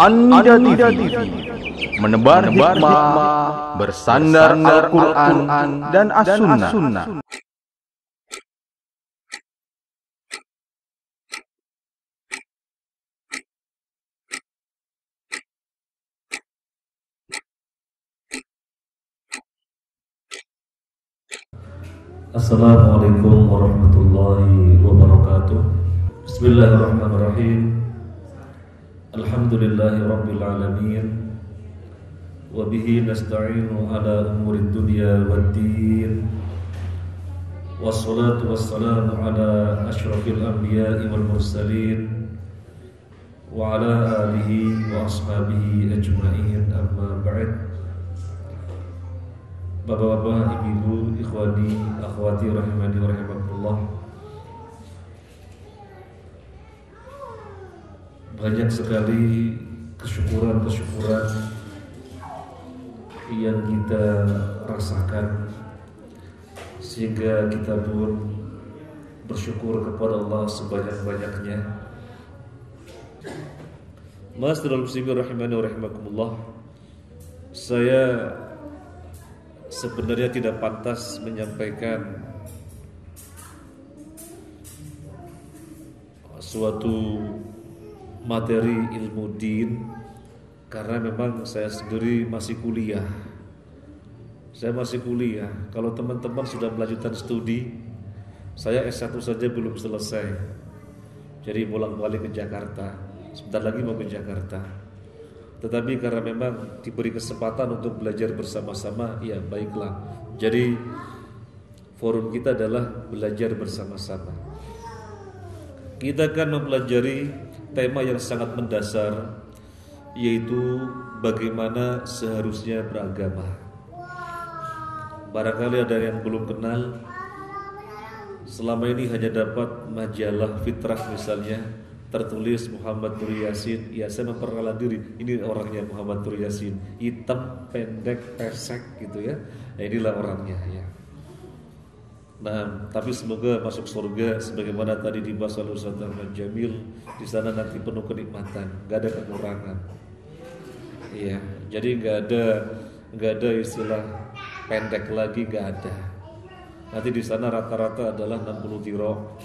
Anda TV menebar hikmah bersandar Al-Quran dan As-Sunnah. Assalamualaikum warahmatullahi wabarakatuh. Bismillahirrahmanirrahim. Alhamdulillahi rabbil alamin. Wa bihi nasta'inu ala umurid dunya waddin. Wassalatu wassalamu ala asyrafil anbiya'i wal mursalin wa ala alihi wa ashabihi ajma'in, amma ba'd. Bapak-bapak, ibu-ibu, ikhwani, akhwati, rahimani wa rahimakumullah. Banyak sekali kesyukuran yang kita rasakan, sehingga kita pun bersyukur kepada Allah sebanyak-banyaknya. Masdarul muslimin rahimani wa rahimakumullah. Saya sebenarnya tidak pantas menyampaikan suatu materi ilmu din, karena memang saya sendiri masih kuliah. Saya masih kuliah. Kalau teman-teman sudah melanjutkan studi, saya S1 saja belum selesai. Jadi bolak-balik ke Jakarta. Sebentar lagi mau ke Jakarta. Tetapi karena memang diberi kesempatan untuk belajar bersama-sama, ya baiklah. Jadi forum kita adalah belajar bersama-sama. Kita akan mempelajari tema yang sangat mendasar, yaitu bagaimana seharusnya beragama. Barangkali ada yang belum kenal, selama ini hanya dapat majalah Fitrah misalnya, tertulis Muhammad Nur Yasin. Ya, saya memperkenalkan diri, ini orangnya Muhammad Nur Yasin, hitam, pendek, pesek gitu ya. Nah, inilah orangnya ya. Nah, tapi semoga masuk surga sebagaimana tadi dibahas oleh Ustaz Ahmad Jamil. Di sana nanti penuh kenikmatan, nggak ada kekurangan. Iya, jadi nggak ada istilah pendek lagi, nggak ada. Nanti di sana rata-rata adalah 60 dirok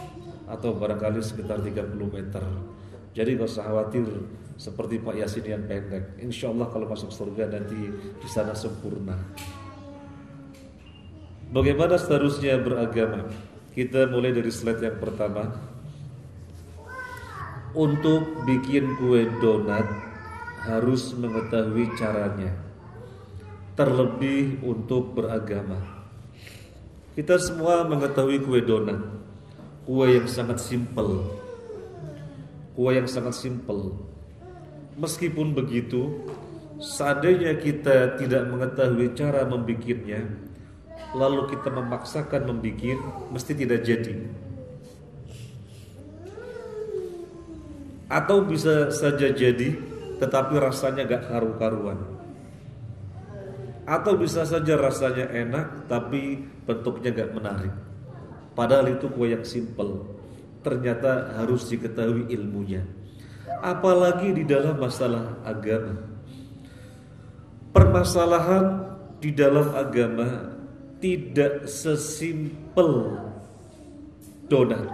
atau barangkali sekitar 30 meter. Jadi gak usah khawatir seperti Pak Yasin yang pendek. Insya Allah kalau masuk surga nanti di sana sempurna. Bagaimana seterusnya beragama? Kita mulai dari slide yang pertama. Untuk bikin kue donat harus mengetahui caranya, terlebih untuk beragama. Kita semua mengetahui kue donat, kue yang sangat simpel. Meskipun begitu, seandainya kita tidak mengetahui cara membikinnya, lalu kita memaksakan membikin, mesti tidak jadi. Atau bisa saja jadi, tetapi rasanya gak karu-karuan. Atau bisa saja rasanya enak, tapi bentuknya gak menarik. Padahal itu kue yang simple. Ternyata harus diketahui ilmunya. Apalagi di dalam masalah agama. Permasalahan di dalam agama tidak sesimpel donat.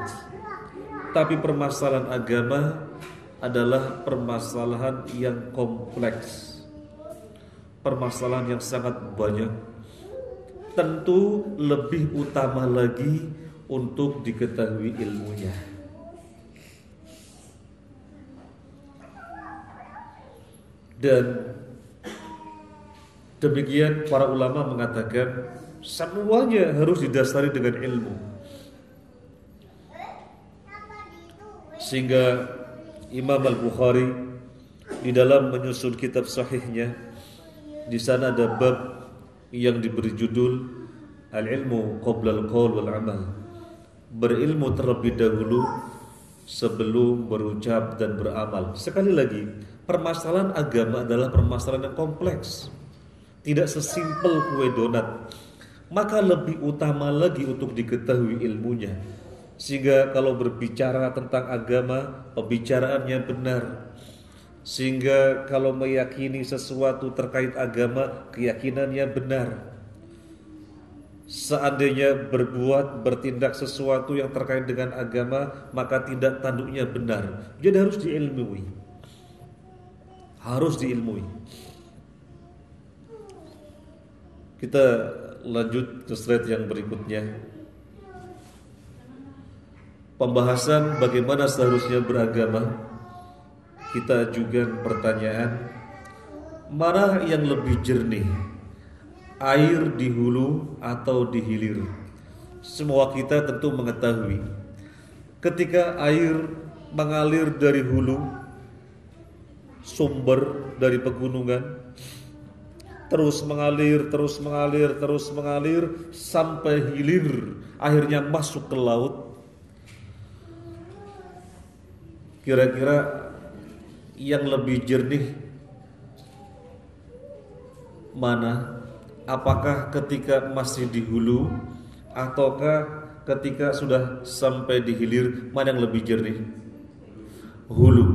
Tapi permasalahan agama adalah permasalahan yang kompleks. Permasalahan yang sangat banyak. Tentu lebih utama lagi untuk diketahui ilmunya. Dan demikian para ulama mengatakan semuanya harus didasari dengan ilmu. Sehingga Imam Al-Bukhari di dalam menyusun kitab sahihnya, di sana ada bab yang diberi judul Al-ilmu qabla al-qaul wal amal. Berilmu terlebih dahulu sebelum berucap dan beramal. Sekali lagi, permasalahan agama adalah permasalahan yang kompleks. Tidak sesimpel kue donat. Maka lebih utama lagi untuk diketahui ilmunya. Sehingga kalau berbicara tentang agama, pembicaraannya benar. sehingga kalau meyakini sesuatu terkait agama, keyakinannya benar. Seandainya bertindak sesuatu yang terkait dengan agama, maka tindak tanduknya benar. Jadi harus diilmui. Harus diilmui. Kita lanjut ke slide yang berikutnya. Pembahasan bagaimana seharusnya beragama. Kita juga pertanyaan, mana yang lebih jernih, air di hulu atau di hilir? Semua kita tentu mengetahui, ketika air mengalir dari hulu, sumber dari pegunungan, terus mengalir sampai hilir, akhirnya masuk ke laut. Kira-kira yang lebih jernih mana? Apakah ketika masih di hulu ataukah ketika sudah sampai di hilir? Mana yang lebih jernih? Hulu.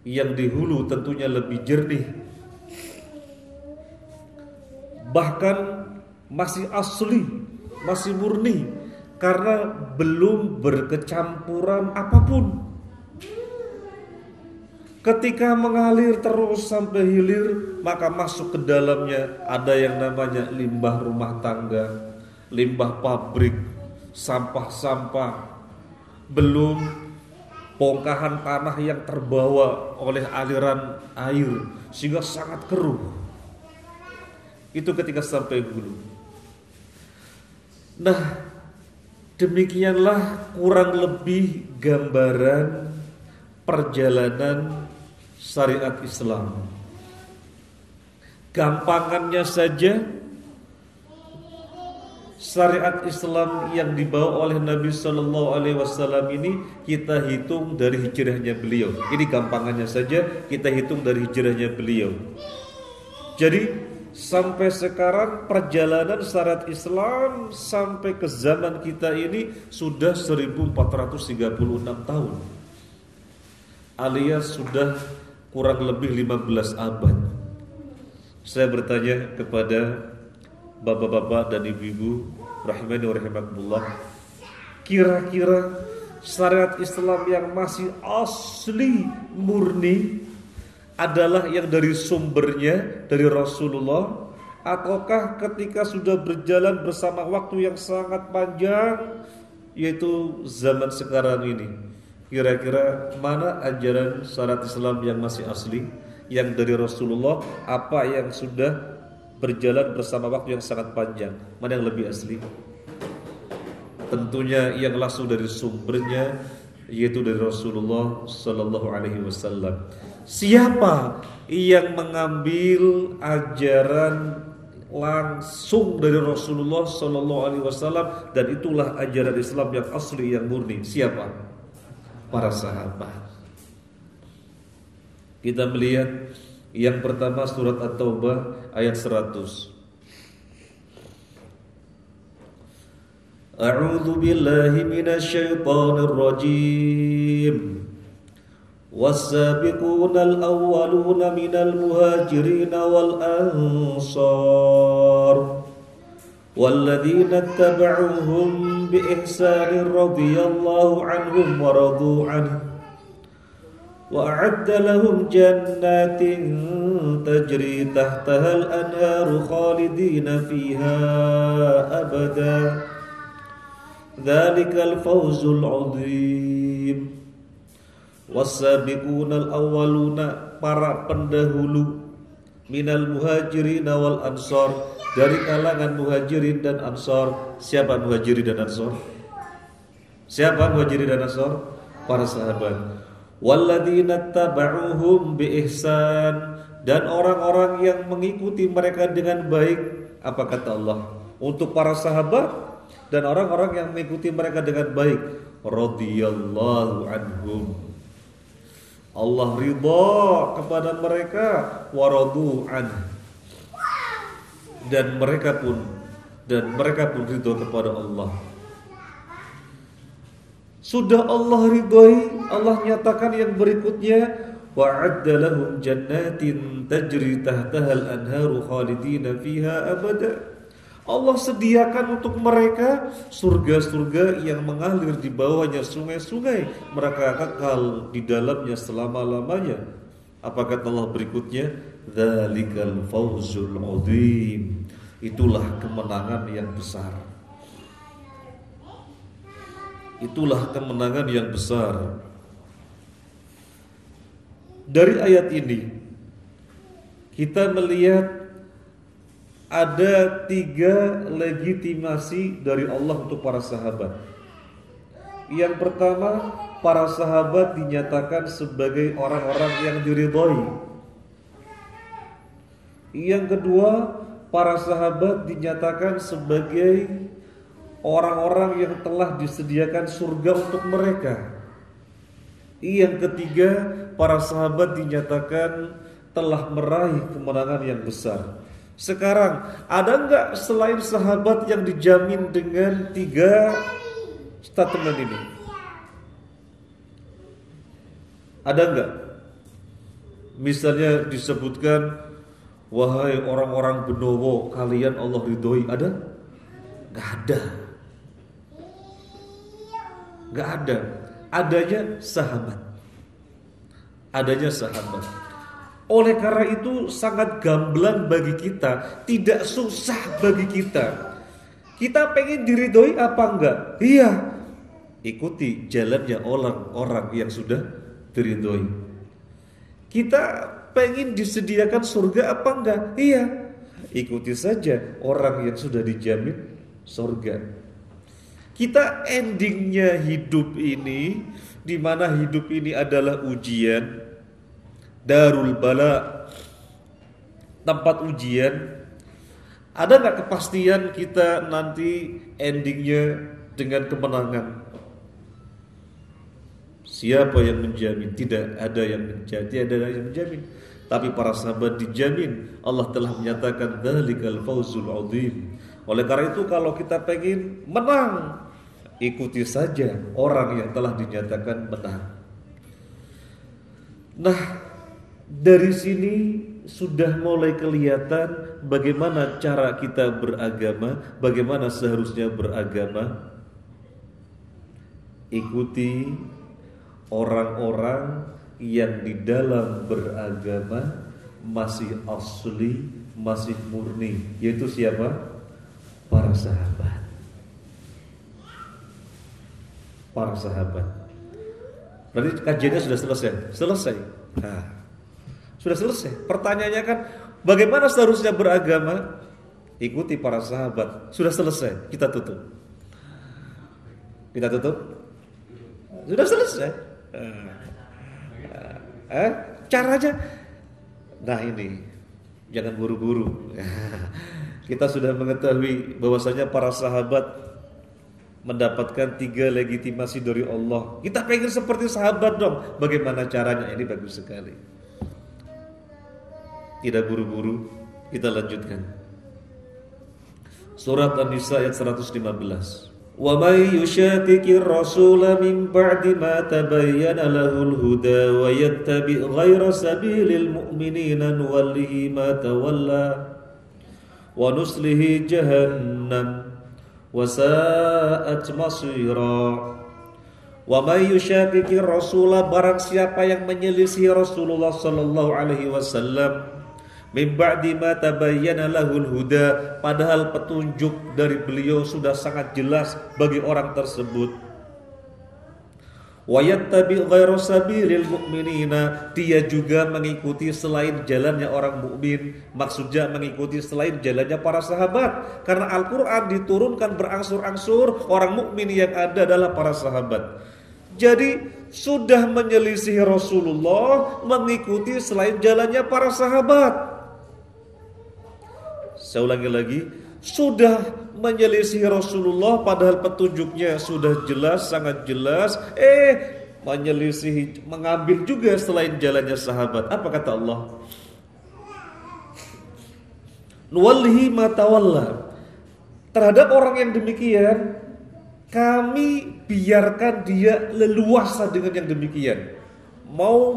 Yang di hulu tentunya lebih jernih, bahkan masih asli, masih murni, karena belum berkecampuran apapun. Ketika mengalir terus sampai hilir, maka masuk ke dalamnya ada yang namanya limbah rumah tangga, limbah pabrik, sampah-sampah, belum bongkahan tanah yang terbawa oleh aliran air sehingga sangat keruh. Itu ketika sampai hulu. Nah, demikianlah kurang lebih gambaran perjalanan syariat Islam. Gampangannya saja, syariat Islam yang dibawa oleh Nabi Sallallahu Alaihi Wasallam ini kita hitung dari hijrahnya beliau. Ini gampangannya saja, kita hitung dari hijrahnya beliau. Jadi sampai sekarang perjalanan syariat Islam sampai ke zaman kita ini sudah 1436 tahun, alias sudah kurang lebih 15 abad. Saya bertanya kepada bapak-bapak dan ibu-ibu rahimani wa rahimakumullah, kira-kira syariat Islam yang masih asli murni adalah yang dari sumbernya dari Rasulullah, ataukah ketika sudah berjalan bersama waktu yang sangat panjang, yaitu zaman sekarang ini? Kira-kira mana ajaran syariat Islam yang masih asli, yang dari Rasulullah, apa yang sudah berjalan bersama waktu yang sangat panjang? Mana yang lebih asli? Tentunya yang langsung dari sumbernya, yaitu dari Rasulullah Sallallahu Alaihi Wasallam. Siapa yang mengambil ajaran langsung dari Rasulullah Sallallahu Alaihi Wasallam, dan itulah ajaran Islam yang asli, yang murni? Siapa? Para sahabat. Kita melihat yang pertama surat At-Taubah ayat 100. A'udzu billahi minasy syaithanir rajim. Was-sabiqunal awwaluna minal muhajirin wal ansar والذين اتبعوهم بإحسان رضي الله عنهم ورضوا عنه وأعد لهم جنات تجري تحتها الأنهار خالدين فيها أبدا ذلك الفوز العظيم. Was-sabiqunal awwaluna, para pendahulu, minal muhajirin wal ansar, dari kalangan muhajirin dan ansar. Siapa muhajirin dan ansar? Siapa muhajirin dan ansar? Para sahabat. Walladzina taba'uhum bi ihsan, dan orang-orang yang mengikuti mereka dengan baik. Apa kata Allah? Untuk para sahabat dan orang-orang yang mengikuti mereka dengan baik, radhiyallahu anhum, Allah ridha kepada mereka, waradu anhu, dan mereka pun ridho kepada Allah. Sudah Allah ridhoi, Allah nyatakan yang berikutnya, wa'adda lahum jannatin tajri tahtaha al-anharu khalidina fiha abada. Allah sediakan untuk mereka surga-surga yang mengalir di bawahnya sungai-sungai, mereka kekal di dalamnya selama-lamanya. Apa kata Allah berikutnya? Dzalikal fawzul 'adzim. Itulah kemenangan yang besar. Itulah kemenangan yang besar. Dari ayat ini kita melihat ada 3 legitimasi dari Allah untuk para sahabat. Yang pertama, para sahabat dinyatakan sebagai orang-orang yang diridhoi. Yang kedua, para sahabat dinyatakan sebagai orang-orang yang telah disediakan surga untuk mereka. Yang ketiga, para sahabat dinyatakan telah meraih kemenangan yang besar. Sekarang, ada enggak selain sahabat yang dijamin dengan 3 statement ini? Ada enggak? Misalnya disebutkan, wahai orang-orang benowo, kalian Allah ridhoi. Ada? Enggak ada. Enggak ada. Adanya sahabat. Adanya sahabat. Oleh karena itu sangat gamblang bagi kita, tidak susah bagi kita. Kita pengen diridhoi apa enggak? Iya. Ikuti jalannya orang-orang yang sudah diridhoi. Kita pengen disediakan surga apa enggak? Iya. Ikuti saja orang yang sudah dijamin surga. Kita endingnya hidup ini, di mana hidup ini adalah ujian, darul bala, tempat ujian. Ada nggak kepastian kita nanti endingnya dengan kemenangan? Siapa yang menjamin? Tidak ada yang menjamin, tidak ada yang menjamin. Tapi para sahabat dijamin. Allah telah menyatakan dzalikal fawzul 'adzim. Oleh karena itu kalau kita pengen menang, ikuti saja orang yang telah dinyatakan menang. Nah, dari sini sudah mulai kelihatan bagaimana cara kita beragama, bagaimana seharusnya beragama. Ikuti orang-orang yang di dalam beragama masih asli, masih murni, yaitu siapa? Para sahabat. Para sahabat. Berarti kajiannya sudah selesai? Selesai. Nah, sudah selesai. Pertanyaannya kan, bagaimana seharusnya beragama? Ikuti para sahabat. Sudah selesai. Kita tutup. Kita tutup. Sudah selesai. Caranya, nah ini, jangan buru-buru. Kita sudah mengetahui bahwasanya para sahabat mendapatkan 3 legitimasi dari Allah. Kita pengen seperti sahabat dong. Bagaimana caranya? Ini bagus sekali. Tidak buru-buru, kita lanjutkan. Surat An-Nisa ayat 115. Wa may yushaqiqir rasula min ba'di ma tabayyana lahul huda wa yattabi' ghayra sabilil mu'minina nuwallihi ma tawalla wa nuslihi jahannam wa sa'at masira. Wa may yushaqiqir rasula, barang siapa yang menyelisih Rasulullah sallallahu alaihi wasallam, min ba'di ma tabayyana lahul huda, padahal petunjuk dari beliau sudah sangat jelas bagi orang tersebut. Wa yattabi' ghayra sabilil mu'minina, dia juga mengikuti selain jalannya orang mukmin, maksudnya mengikuti selain jalannya para sahabat. Karena Al-Qur'an diturunkan berangsur-angsur, orang mukmin yang ada adalah para sahabat. Jadi sudah menyelisih Rasulullah, mengikuti selain jalannya para sahabat. Saya ulangi lagi, sudah menyelisih Rasulullah padahal petunjuknya sudah jelas, sangat jelas, menyelisih, mengambil juga selain jalannya sahabat. Apa kata Allah? Nuwallihi ma tawalla. Terhadap orang yang demikian, kami biarkan dia leluasa dengan yang demikian. Mau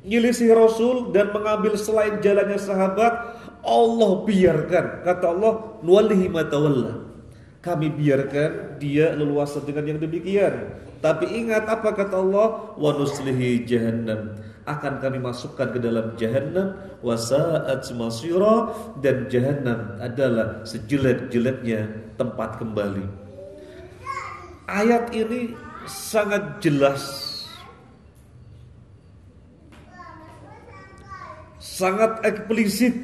nyelisih Rasul dan mengambil selain jalannya sahabat, Allah biarkan. Kata Allah, nuwallihi ma tawalla. Kami biarkan dia leluasa dengan yang demikian. Tapi ingat apa kata Allah? Wa nuslihi jahannam. Akan kami masukkan ke dalam jahannam. Wa sa'at masira. Dan jahannam adalah sejelek-jeleknya tempat kembali. Ayat ini sangat jelas, sangat eksplisit,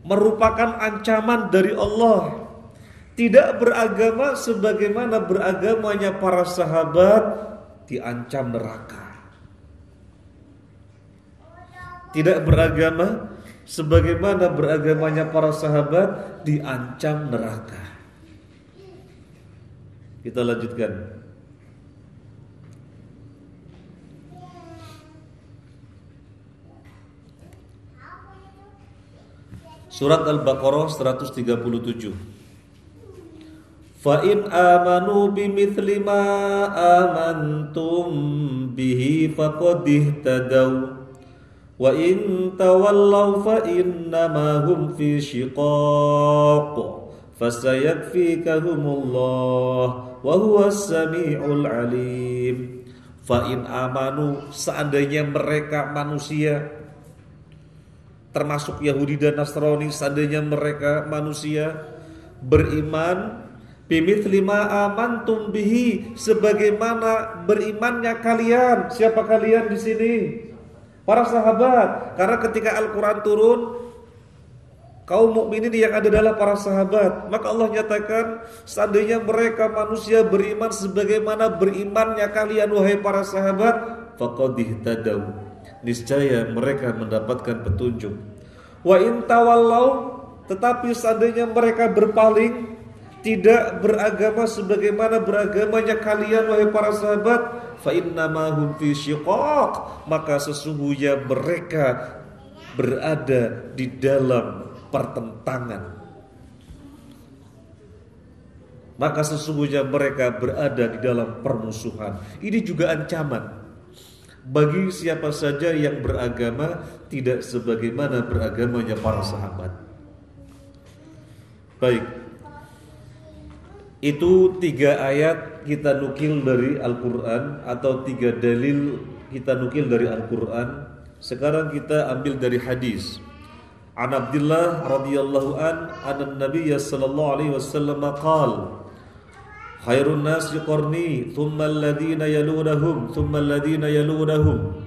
merupakan ancaman dari Allah. Tidak beragama sebagaimana beragamanya para sahabat, diancam neraka. Tidak beragama sebagaimana beragamanya para sahabat, diancam neraka. Kita lanjutkan. Surat Al-Baqarah 137. Fa in amanu bimithli ma amantum bihi faqad ihtadaw wa in tawallaw fa innama hum fi shiqaq fasayakfikahumullah wa huwas samiul alim. Fa in amanu, seandainya mereka manusia termasuk Yahudi dan Nasrani, seandainya mereka manusia beriman bimithli ma amantum bihi, sebagaimana berimannya kalian. Siapa kalian di sini? Para sahabat. Karena ketika Al-Qur'an turun, kaum mukminin yang ada adalah para sahabat. Maka Allah nyatakan, seandainya mereka manusia beriman sebagaimana berimannya kalian wahai para sahabat, faqad ihtadaw, niscaya mereka mendapatkan petunjuk. Wa in tawallaw, tetapi seandainya mereka berpaling, tidak beragama sebagaimana beragamanya kalian wahai para sahabat, fa innama hum fi shiqaq, maka sesungguhnya mereka berada di dalam pertentangan. Maka sesungguhnya mereka berada di dalam permusuhan. Ini juga ancaman bagi siapa saja yang beragama tidak sebagaimana beragamanya para sahabat. Baik, itu 3 ayat kita nukil dari Al-Quran, atau 3 dalil kita nukil dari Al-Quran. Sekarang kita ambil dari hadis. An Abdullah radhiyallahu an Nabiy sallallahu alaihi wasallam qaal, khairun nasi qarni thumma alladhina yalunahum thumma alladhina yalunahum.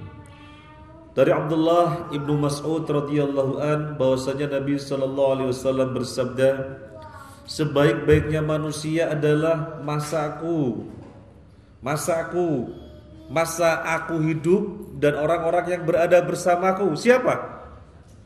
Dari Abdullah ibnu Mas'ud radhiyallahu an bahwasanya Nabi sallallahu alaihi wasallam bersabda, sebaik-baiknya manusia adalah masaku, masa aku hidup dan orang-orang yang berada bersamaku. Siapa?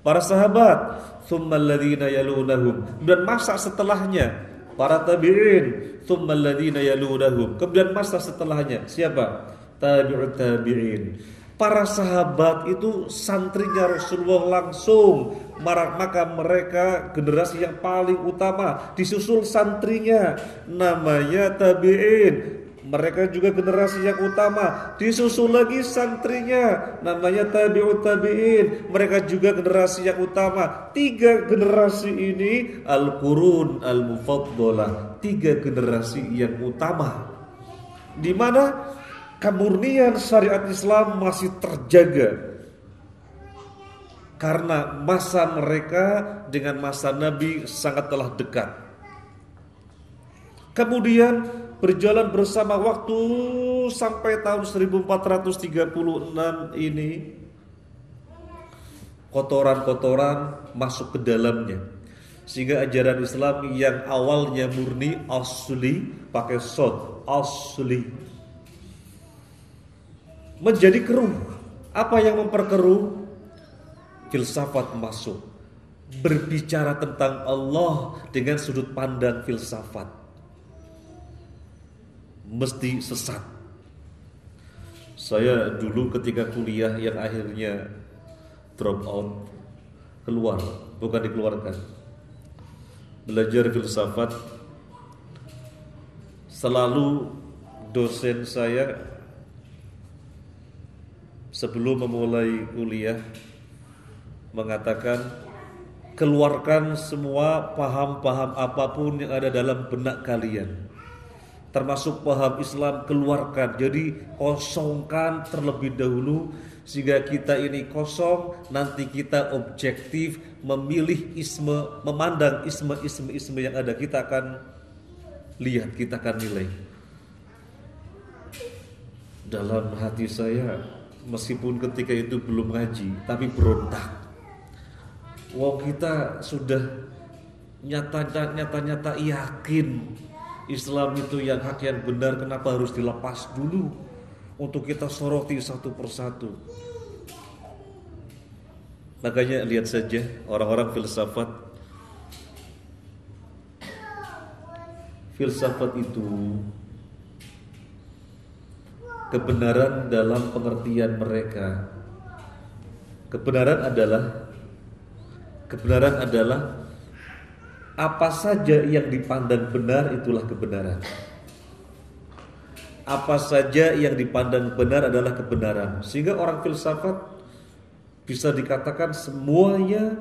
Para sahabat. Tsummal ladzina yalunahum, dan masa setelahnya para tabi'in. Tsummal ladzina yalunahum, kemudian masa setelahnya siapa? Tabi'ut tabi'in. Para sahabat itu santrinya Rasulullah langsung, maka mereka generasi yang paling utama, disusul santrinya namanya tabi'in. Mereka juga generasi yang utama, disusul lagi santrinya namanya tabi'ut tabi'in. Mereka juga generasi yang utama. 3 generasi ini al-qurun al-mufaddalah, 3 generasi yang utama, di mana kemurnian syariat Islam masih terjaga. Karena masa mereka dengan masa Nabi sangatlah dekat. Kemudian berjalan bersama waktu sampai tahun 1436 ini, kotoran-kotoran masuk ke dalamnya, sehingga ajaran Islam yang awalnya murni asli, pakai shod, asli, menjadi keruh. Apa yang memperkeruh? Filsafat masuk, berbicara tentang Allah dengan sudut pandang filsafat, mesti sesat. Saya dulu ketika kuliah yang akhirnya drop out, keluar, bukan dikeluarkan, belajar filsafat, selalu dosen saya sebelum memulai kuliah mengatakan, keluarkan semua paham-paham apapun yang ada dalam benak kalian, termasuk paham Islam, keluarkan. Jadi kosongkan terlebih dahulu, sehingga kita ini kosong, nanti kita objektif memilih isme, memandang isme yang ada, kita akan lihat, kita akan nilai. Dalam hati saya, meskipun ketika itu belum ngaji, tapi berontak. Wong kita sudah nyata yakin Islam itu yang hak, yang benar, kenapa harus dilepas dulu untuk kita soroti satu persatu? Makanya lihat saja orang-orang filsafat. Filsafat itu kebenaran dalam pengertian mereka. Kebenaran adalah apa saja yang dipandang benar, itulah kebenaran. Apa saja yang dipandang benar adalah kebenaran. Sehingga orang filsafat bisa dikatakan semuanya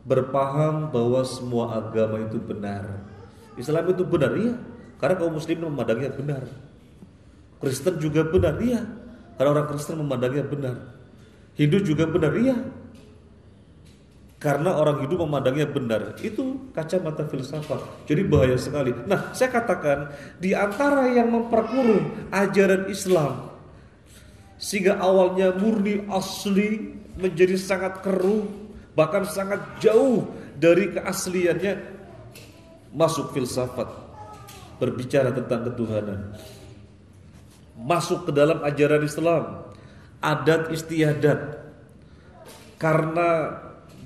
berpaham bahwa semua agama itu benar. Islam itu benar, iya, karena kaum muslimin memandangnya benar. Kristen juga benar, iya, karena orang Kristen memandangnya benar. Hindu juga benar, iya, karena orang Hindu memandangnya benar. Itu kacamata filsafat. Jadi bahaya sekali. Nah, saya katakan di antara yang memperkeruh ajaran Islam sehingga awalnya murni asli menjadi sangat keruh, bahkan sangat jauh dari keasliannya, masuk filsafat, berbicara tentang ketuhanan. Masuk ke dalam ajaran Islam, adat istiadat. Karena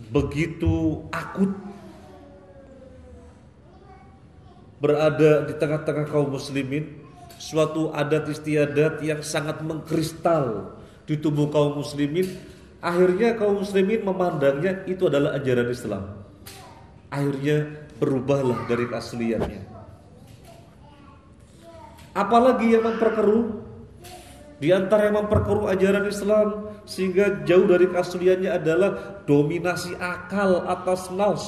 begitu akut berada di tengah-tengah kaum muslimin, suatu adat istiadat yang sangat mengkristal di tubuh kaum muslimin, akhirnya kaum muslimin memandangnya itu adalah ajaran Islam. Akhirnya berubahlah dari keasliannya. Apalagi yang memperkeruh, di antara yang memperkeruh ajaran Islam sehingga jauh dari keasliannya adalah dominasi akal atas nas.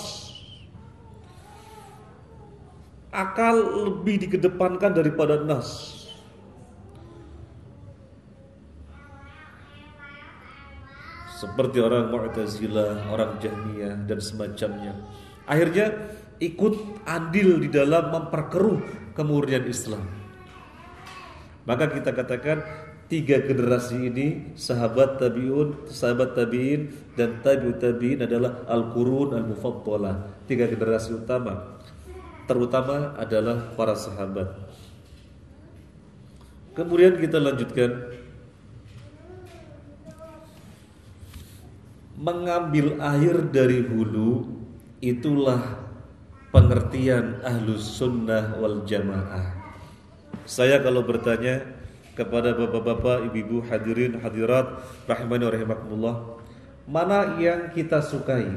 Akal lebih dikedepankan daripada nas. Seperti orang Mu'tazilah, orang Jahmiyah dan semacamnya. Akhirnya ikut andil di dalam memperkeruh kemurnian Islam. Maka kita katakan 3 generasi ini, sahabat tabi'un, sahabat tabi'in dan tabi'ut tabi'in adalah al-qurun al-mufaddalah. 3 generasi utama. Terutama adalah para sahabat. Kemudian kita lanjutkan. Mengambil air dari hulu, itulah pengertian ahlus sunnah wal jamaah. Saya kalau bertanya kepada bapak-bapak, ibu-ibu, hadirin, hadirat, rahimani wa rahimakumullah, mana yang kita sukai?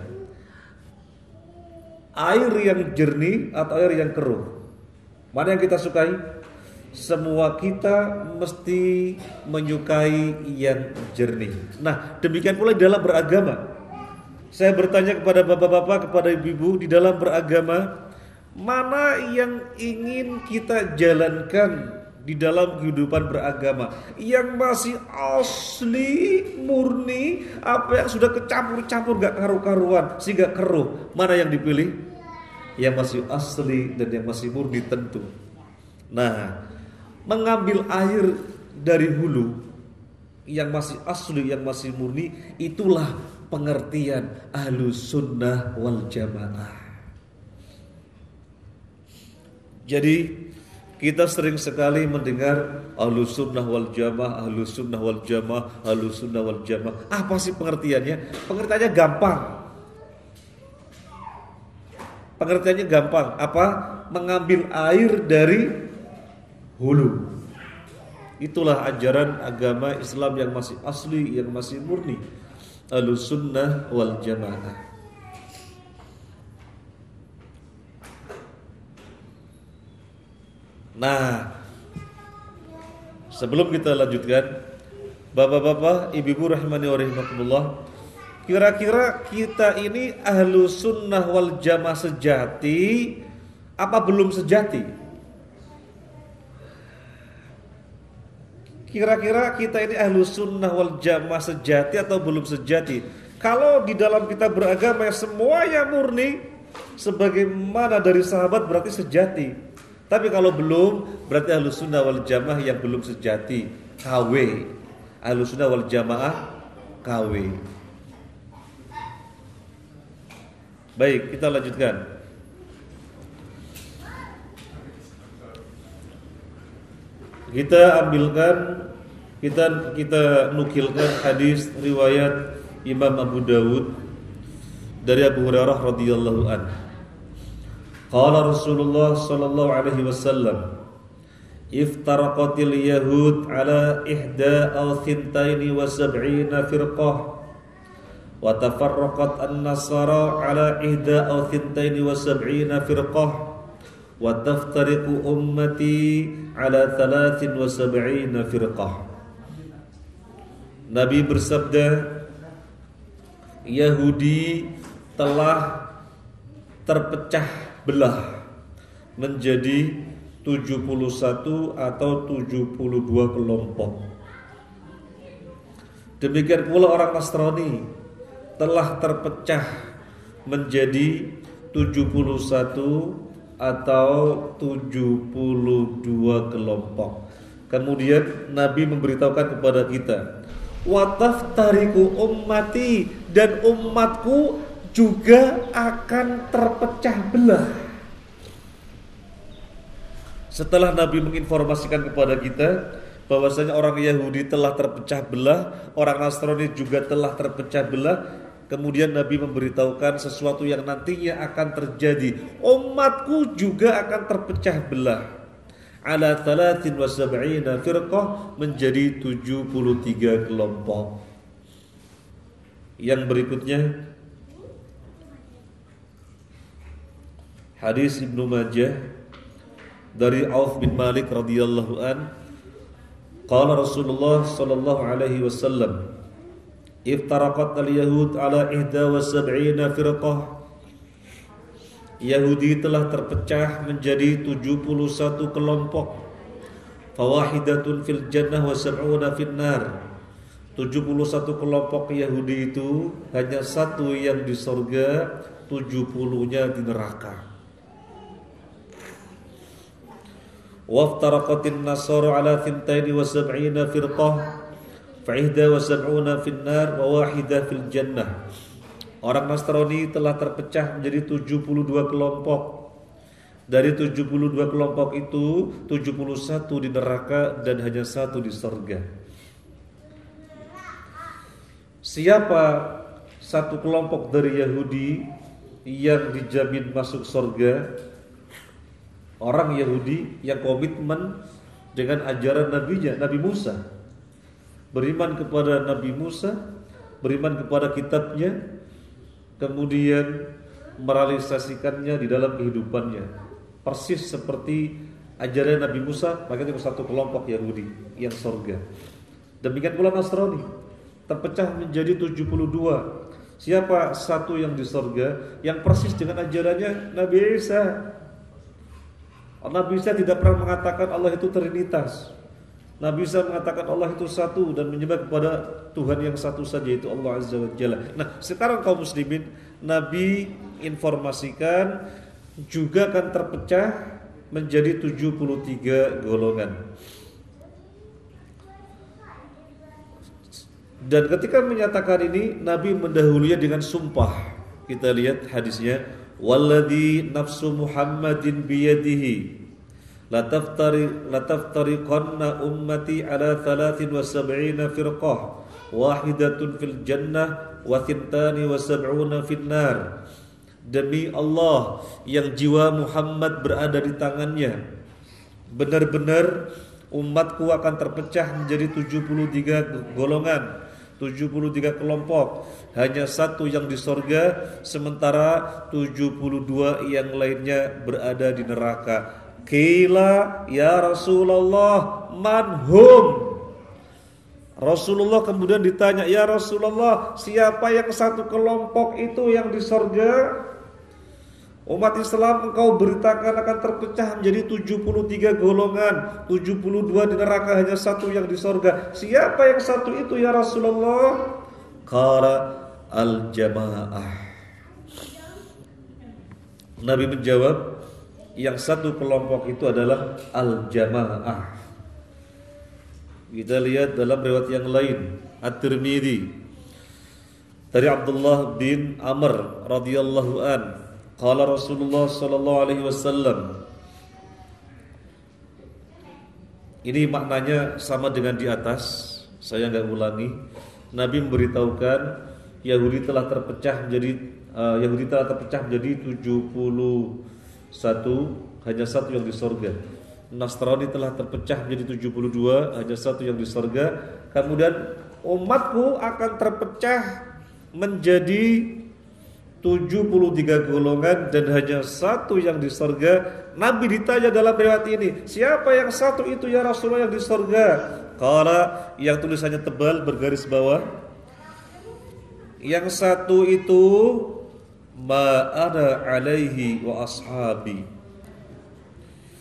Air yang jernih atau air yang keruh? Mana yang kita sukai? Semua kita mesti menyukai yang jernih. Nah, demikian pula di dalam beragama. Saya bertanya kepada bapak-bapak, kepada ibu-ibu, di dalam beragama, mana yang ingin kita jalankan di dalam kehidupan beragama? Yang masih asli, murni, apa yang sudah kecampur-campur gak karu-karuan sehingga keruh? Mana yang dipilih? Yang masih asli dan yang masih murni tentu. Nah, mengambil air dari hulu yang masih asli, yang masih murni, itulah pengertian ahlus sunnah wal jamaah. Jadi kita sering sekali mendengar ahlus sunnah wal jamaah, ahlus sunnah wal jamaah, ahlus sunnah wal jamaah. Apa sih pengertiannya? Pengertiannya gampang. Pengertiannya gampang. Apa? Mengambil air dari hulu. Itulah ajaran agama Islam yang masih asli, yang masih murni. Ahlus sunnah wal jamaah. Nah, sebelum kita lanjutkan, Bapak-bapak, ibu-ibu rahimani wa rahimakumullah, kira-kira kita ini ahlu sunnah wal jamaah sejati apa belum sejati? Kira-kira kita ini ahlu sunnah wal jamaah sejati atau belum sejati? Kalau di dalam kita beragama semuanya murni sebagaimana dari sahabat berarti sejati. Tapi kalau belum berarti ahlu sunnah wal jamaah yang belum sejati, KW. Ahlu sunnah wal jamaah KW. Baik, kita lanjutkan. Kita ambilkan, kita nukilkan hadis riwayat Imam Abu Dawud dari Abu Hurairah radhiyallahu anhu. Qala Rasulullah sallallahu alaihi wasallam, iftaraqatil yahud ala ihda aw thintaini wa sab'ina firqah wa tafarraqat an-nasara ala ihda aw thintaini wa sab'ina firqah wa taftariqu ummati ala 73 firqah. Nabi bersabda, Yahudi telah terpecah belah menjadi 71 atau 72 kelompok. Demikian pula orang Nasrani telah terpecah menjadi 71 atau 72 kelompok. Kemudian Nabi memberitahukan kepada kita, wa taftariqu ummati, dan umatku juga akan terpecah belah. Setelah Nabi menginformasikan kepada kita bahwasanya orang Yahudi telah terpecah belah, orang Nasrani juga telah terpecah belah, kemudian Nabi memberitahukan sesuatu yang nantinya akan terjadi. Umatku juga akan terpecah belah. Ala 73 firqah, menjadi 73 kelompok. Yang berikutnya hadis Ibnu Majah dari Auf bin Malik radhiyallahu an, qala Rasulullah sallallahu alaihi wasallam, iftaraqat al-yahud ala 71 firqah. Yahudi telah terpecah menjadi 71 kelompok. Fawahidatun fil jannah wa sab'una fin nar. 71 kelompok Yahudi itu hanya satu yang di surga, 70-nya di neraka. Waftaraqatin nasara ala 72 firqah, fa 71 fin nar wa wahidah fil jannah. Orang Nasrani telah terpecah menjadi 72 kelompok. Dari 72 kelompok itu 71 di neraka dan hanya satu di surga. Siapa satu kelompok dari Yahudi yang dijamin masuk surga? Orang Yahudi yang komitmen dengan ajaran nabinya, Nabi Musa, beriman kepada Nabi Musa, beriman kepada kitabnya, kemudian merealisasikannya di dalam kehidupannya, persis seperti ajaran Nabi Musa. Maka itu satu kelompok Yahudi yang surga. Demikian pula Nasrani terpecah menjadi 72. Siapa satu yang di surga yang persis dengan ajarannya Nabi Isa? Nabi Isa tidak pernah mengatakan Allah itu trinitas. Nabi Isa mengatakan Allah itu satu dan menyembah kepada Tuhan yang satu saja, itu Allah Azza wa Jalla. Nah, sekarang kaum muslimin, Nabi informasikan juga akan terpecah menjadi 73 golongan. Dan ketika menyatakan ini, Nabi mendahulunya dengan sumpah. Kita lihat hadisnya, walladzi nafsu Muhammadin biyadihi lataftariqanna ummati ala 73 firqah, wahidatun fil jannah wa 72 fin nar. Demi Allah yang jiwa Muhammad berada di tangannya, benar-benar umatku akan terpecah menjadi 73 golongan, 73 kelompok. Hanya satu yang di surga, sementara 72 yang lainnya berada di neraka. Qila ya Rasulullah manhum. Rasulullah kemudian ditanya, "Ya Rasulullah, siapa yang satu kelompok itu yang di surga?" Umat Islam engkau beritakan akan terpecah menjadi 73 golongan, 72 di neraka, hanya satu yang di surga. Siapa yang satu itu ya Rasulullah? Qala al-jamaah. Nabi menjawab, yang satu kelompok itu adalah al-jamaah. Kita lihat dalam riwayat yang lain, At-Tirmidzi dari Abdullah bin Amr radhiyallahu an, qala Rasulullah sallallahu alaihi wasallam. Ini maknanya sama dengan di atas, saya enggak ulangi. Nabi memberitahukan Yahudi telah terpecah menjadi 71, hanya satu yang di surga. Nasrani telah terpecah menjadi 72, hanya satu yang di surga. Kemudian umatku akan terpecah menjadi 73 golongan dan hanya satu yang di surga. Nabi ditanya dalam riwayat ini, siapa yang satu itu ya Rasulullah yang di surga? Qala, yang tulisannya tebal bergaris bawah, yang satu itu ma ana alaihi wa ashabi,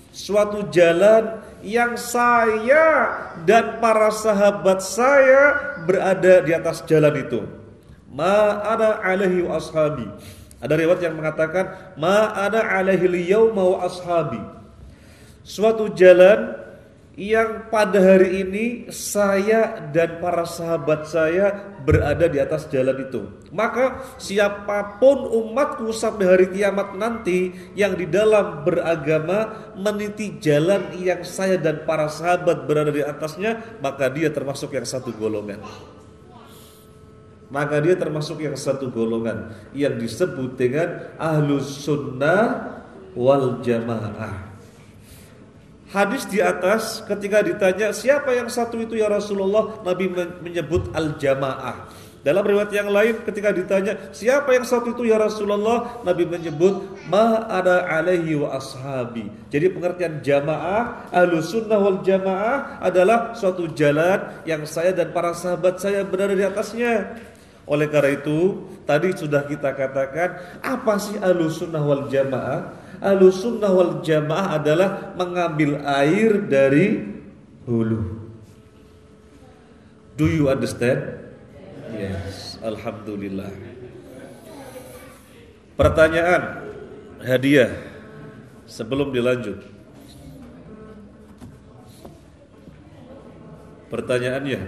suatu jalan yang saya dan para sahabat saya berada di atas jalan itu. Ma ana alaihi wa ashabi. Ada riwayat yang mengatakan ma ana alaihi al-yauma wa ashabi, suatu jalan yang pada hari ini saya dan para sahabat saya berada di atas jalan itu. Maka siapapun umatku sampai hari kiamat nanti yang di dalam beragama meniti jalan yang saya dan para sahabat berada di atasnya, maka dia termasuk yang satu golongan. Maka dia termasuk yang satu golongan yang disebut dengan Ahlus Sunnah wal Jamaah. Hadis di atas ketika ditanya siapa yang satu itu ya Rasulullah, Nabi menyebut al-jamaah. Dalam riwayat yang lain ketika ditanya siapa yang satu itu ya Rasulullah, Nabi menyebut ma ada alaihi wa ashabi. Jadi pengertian jamaah, Ahlus Sunnah wal Jamaah adalah suatu jalan yang saya dan para sahabat saya berada di atasnya. Oleh karena itu tadi sudah kita katakan, apa sih Ahlus Sunnah wal Jamaah? Ahlus Sunnah wal Jamaah adalah mengambil air dari hulu. Do you understand? Yes, alhamdulillah. Pertanyaan hadiah sebelum dilanjut. Pertanyaannya,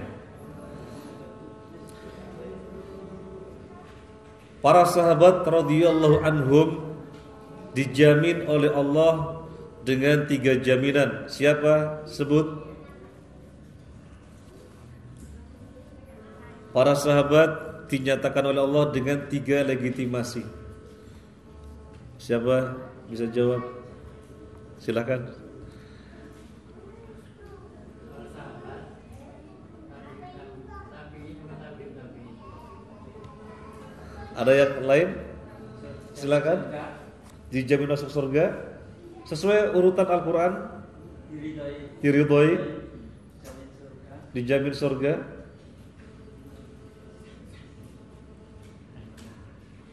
para sahabat radhiyallahu anhum dijamin oleh Allah dengan 3 jaminan. Siapa? Sebut. Para sahabat dinyatakan oleh Allah dengan 3 legitimasi. Siapa bisa jawab? Silakan. Ada yang lain? Silakan. Dijamin masuk surga sesuai urutan Al-Quran. Diridhoi, dijamin surga.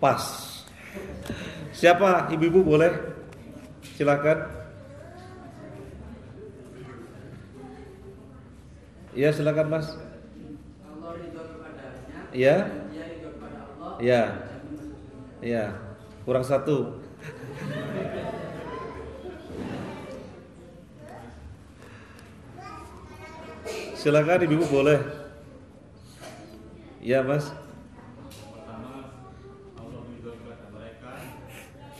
Pas. Siapa? Ibu-ibu boleh? Silakan. Ya, silakan Mas. Ya. Ya. Ya. Kurang satu. Silakan ibu boleh. Ya Mas. Pertama, Allah ridho kepada mereka.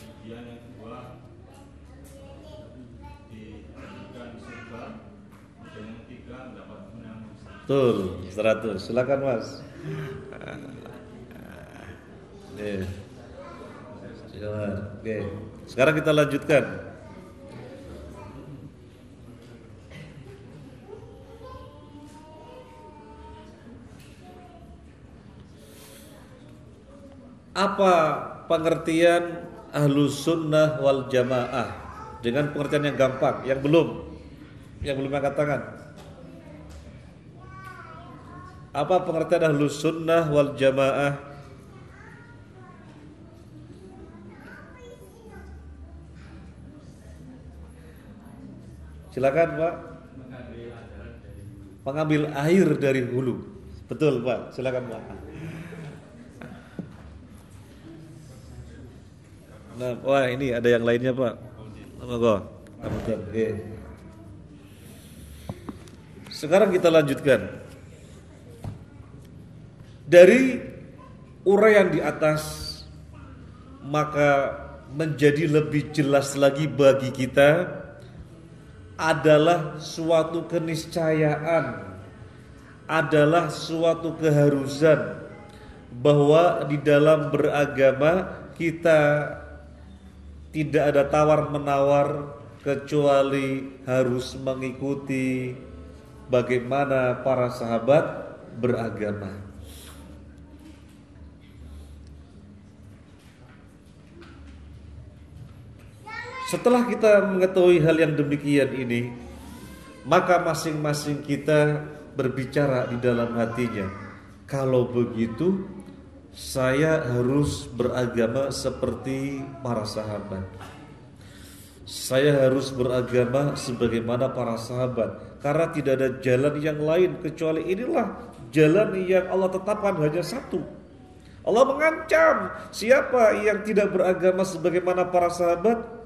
Kemudian yang kedua, dijadikan di surga. Dan yang ketiga, mendapat menang. Betul, 100. Silakan Mas. Oke. Sekarang kita lanjutkan. Apa pengertian Ahlus Sunnah wal Jamaah dengan pengertian yang gampang, yang belum angkat tangan. Apa pengertian Ahlus Sunnah wal Jamaah? Silakan Pak. Mengambil air dari hulu. Betul Pak, silakan Pak. Nah, wah ini ada yang lainnya Pak. Monggo. Sekarang kita lanjutkan. Dari uraian di atas, maka menjadi lebih jelas lagi bagi kita adalah suatu keniscayaan, adalah suatu keharusan bahwa di dalam beragama kita tidak ada tawar-menawar kecuali harus mengikuti bagaimana para sahabat beragama. Setelah kita mengetahui hal yang demikian ini, maka masing-masing kita berbicara di dalam hatinya, kalau begitu saya harus beragama seperti para sahabat. Saya harus beragama sebagaimana para sahabat, karena tidak ada jalan yang lain kecuali inilah jalan yang Allah tetapkan, hanya satu. Allah mengancam siapa yang tidak beragama sebagaimana para sahabat.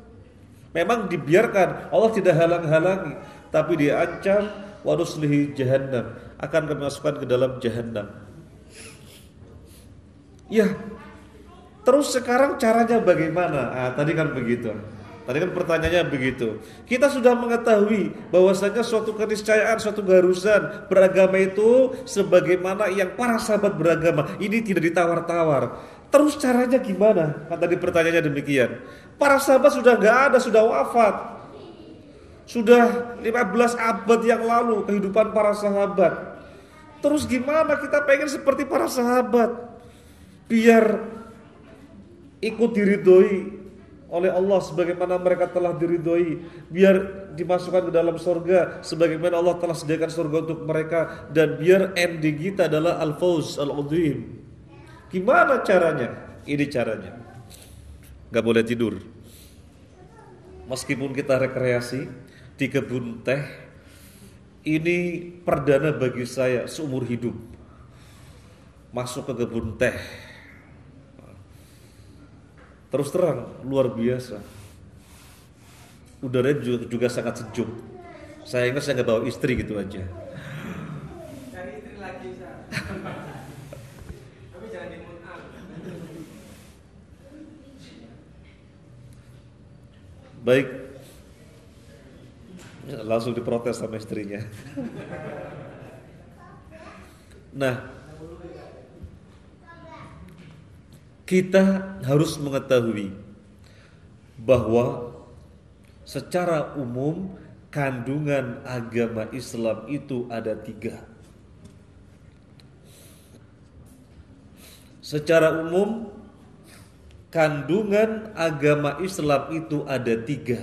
Memang dibiarkan, Allah tidak halang-halangi, tapi diancam wa nuslihi jahannam, akan kami masukkan ke dalam jahannam. Ya, terus sekarang caranya bagaimana? Tadi kan begitu. Tadi kan pertanyaannya begitu. Kita sudah mengetahui bahwasanya suatu keniscayaan, suatu keharusan beragama itu sebagaimana yang para sahabat beragama. Ini tidak ditawar-tawar. Terus caranya gimana? Kan tadi pertanyaannya demikian. Para sahabat sudah nggak ada, sudah wafat. Sudah 15 abad yang lalu kehidupan para sahabat. Terus gimana kita pengen seperti para sahabat? Biar ikut diridhoi oleh Allah sebagaimana mereka telah diridhoi, biar dimasukkan ke dalam surga sebagaimana Allah telah sediakan surga untuk mereka, dan biar ending kita adalah al-fawz al-azim. Gimana caranya? Ini caranya. Gak boleh tidur. Meskipun kita rekreasi di kebun teh, ini perdana bagi saya seumur hidup. Masuk ke kebun teh. Terus terang, luar biasa. Udaranya juga sangat sejuk. Saya ingat saya gak bawa istri gitu aja. Cari istri lagi, tapi jangan dimunang. Baik, langsung diprotes sama istrinya. Nah, kita harus mengetahui bahwa secara umum kandungan agama Islam itu ada 3. Secara umum kandungan agama Islam itu ada 3.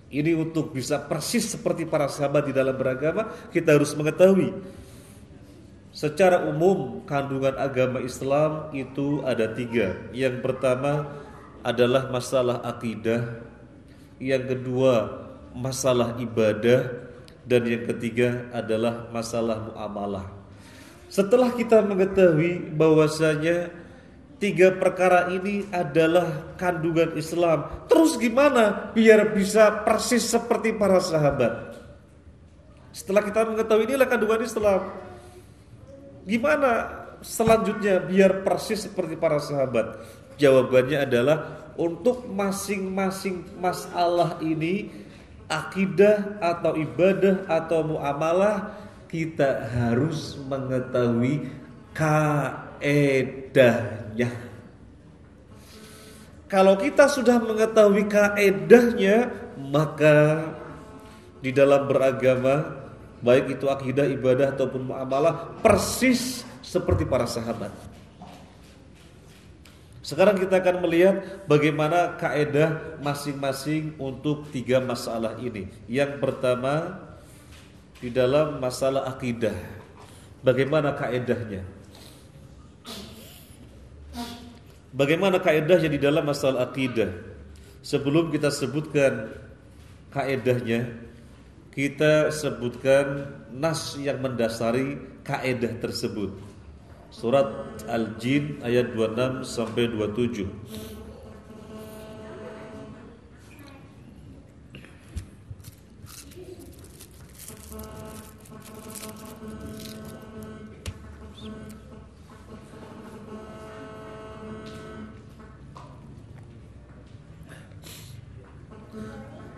Ini untuk bisa persis seperti para sahabat di dalam beragama, kita harus mengetahui secara umum kandungan agama Islam itu ada 3. Yang pertama adalah masalah akidah, yang kedua masalah ibadah, dan yang ketiga adalah masalah muamalah. Setelah kita mengetahui bahwasanya 3 perkara ini adalah kandungan Islam, terus gimana biar bisa persis seperti para sahabat? Setelah kita mengetahui inilah kandungan Islam, gimana selanjutnya biar persis seperti para sahabat? Jawabannya adalah untuk masing-masing masalah ini, akidah atau ibadah atau muamalah, kita harus mengetahui kaedahnya. Kalau kita sudah mengetahui kaedahnya, maka di dalam beragama, baik itu akidah, ibadah ataupun muamalah, persis seperti para sahabat. Sekarang kita akan melihat bagaimana kaedah masing-masing untuk 3 masalah ini. Yang pertama, di dalam masalah akidah. Bagaimana kaedahnya? Bagaimana kaedahnya di dalam masalah akidah? Sebelum kita sebutkan kaedahnya, kita sebutkan nas yang mendasari kaedah tersebut. Surat Al-Jin ayat 26 sampai 27.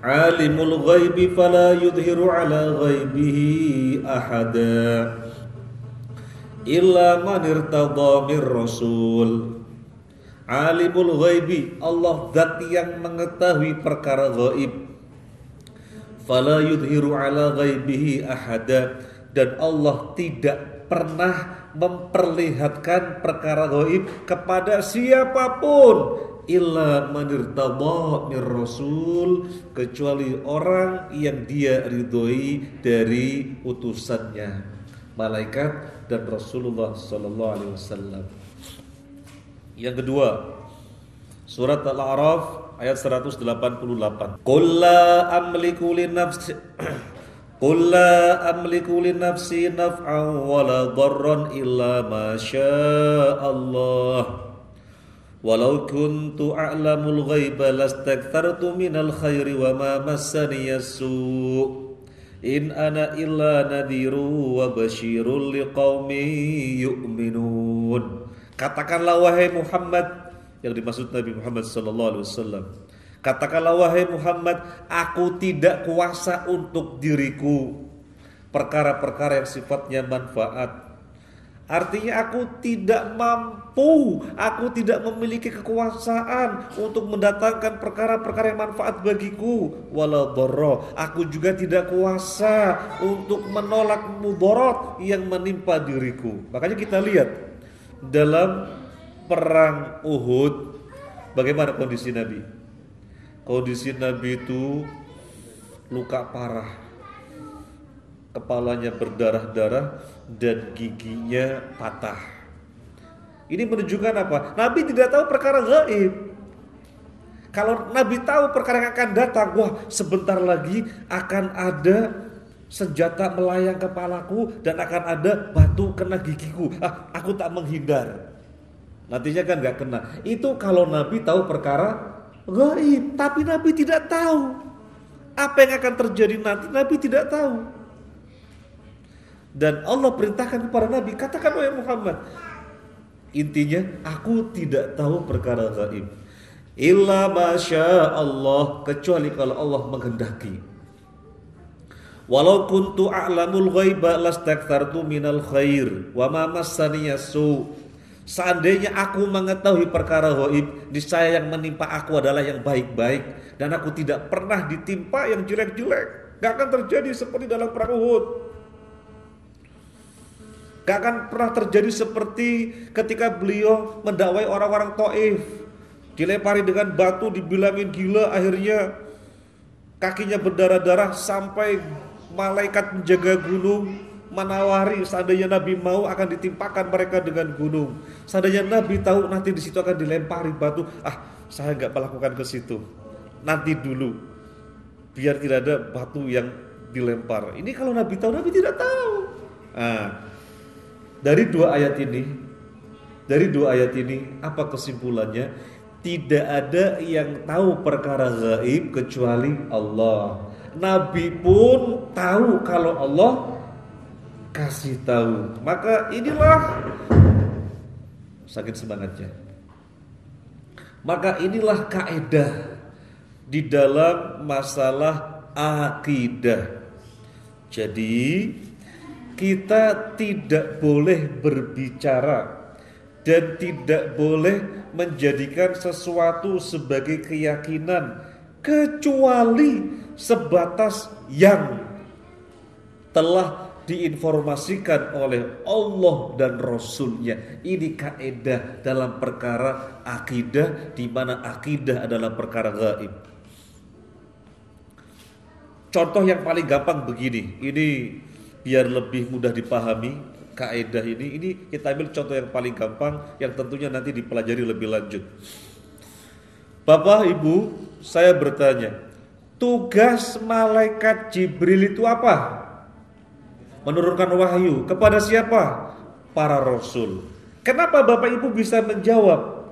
Alimul ghaibi fala yudhiru ala ghaibihi ahada illa man irtadha mir rasul. Alimul ghaibi, Allah zat yang mengetahui perkara ghaib. Fala yudhiru ala ghaibihi ahada, dan Allah tidak pernah memperlihatkan perkara ghaib kepada siapapun illa man irtadha mir rasul, kecuali orang yang dia ridhoi dari utusannya, malaikat dan Rasulullah sallallahu alaihi wasallam. Yang kedua, surat Al-A'raf ayat 188. Qul la amliku li nafsi naf'an wa la dharran illa ma syaa Allah. Walau kuntu a'lamul ghaiba lastakthartu minal khairi wa ma massaniya su'. In ana illa nadhiru wa basyirul liqaumin yu'minun. Katakanlah wahai Muhammad, yang dimaksud Nabi Muhammad sallallahu alaihi wasallam. Katakanlah wahai Muhammad, aku tidak kuasa untuk diriku perkara-perkara yang sifatnya manfaat. Artinya aku tidak mampu, aku tidak memiliki kekuasaan untuk mendatangkan perkara-perkara yang manfaat bagiku. Wala dharra, aku juga tidak kuasa untuk menolak mudarat yang menimpa diriku. Makanya kita lihat dalam perang Uhud, bagaimana kondisi Nabi? Kondisi Nabi itu luka parah, kepalanya berdarah-darah dan giginya patah. Ini menunjukkan apa? Nabi tidak tahu perkara gaib. Kalau Nabi tahu perkara yang akan datang, wah sebentar lagi akan ada senjata melayang kepalaku dan akan ada batu kena gigiku. Aku tak menghindar. Nantinya kan gak kena. Itu kalau Nabi tahu perkara gaib. Tapi Nabi tidak tahu apa yang akan terjadi nanti. Nabi tidak tahu. Dan Allah perintahkan kepada Nabi, katakan wahai Muhammad, intinya aku tidak tahu perkara gaib. Illa masya Allah, kecuali kalau Allah menghendaki. Walau kuntu a'lamul ghaiba lastakthartu minal khair wa ma massaniya su. Seandainya aku mengetahui perkara gaib, niscaya yang menimpa aku adalah yang baik-baik, dan aku tidak pernah ditimpa yang jelek-jelek. Gak akan terjadi seperti dalam perang Uhud. Gak akan pernah terjadi seperti ketika beliau mendakwai orang-orang Taif, dilempari dengan batu, dibilangin gila, akhirnya kakinya berdarah-darah sampai malaikat menjaga gunung menawari seandainya Nabi mau akan ditimpakan mereka dengan gunung. Seandainya Nabi tahu nanti di situ akan dilempari batu, saya gak melakukan ke situ. Nanti dulu, biar tidak ada batu yang dilempar. Ini kalau Nabi tahu, Nabi tidak tahu. Dari dua ayat ini apa kesimpulannya? Tidak ada yang tahu perkara gaib kecuali Allah. Nabi pun tahu kalau Allah kasih tahu. Maka inilah sakit semangatnya. Maka inilah kaidah di dalam masalah akidah. Jadi kita tidak boleh berbicara dan tidak boleh menjadikan sesuatu sebagai keyakinan kecuali sebatas yang telah diinformasikan oleh Allah dan Rasulnya. Ini kaidah dalam perkara akidah, di mana akidah adalah perkara gaib. Contoh yang paling gampang begini, ini biar lebih mudah dipahami, kaidah ini kita ambil contoh yang paling gampang yang tentunya nanti dipelajari lebih lanjut. Bapak Ibu, saya bertanya, tugas malaikat Jibril itu apa? Menurunkan wahyu kepada siapa? Para rasul. Kenapa Bapak Ibu bisa menjawab?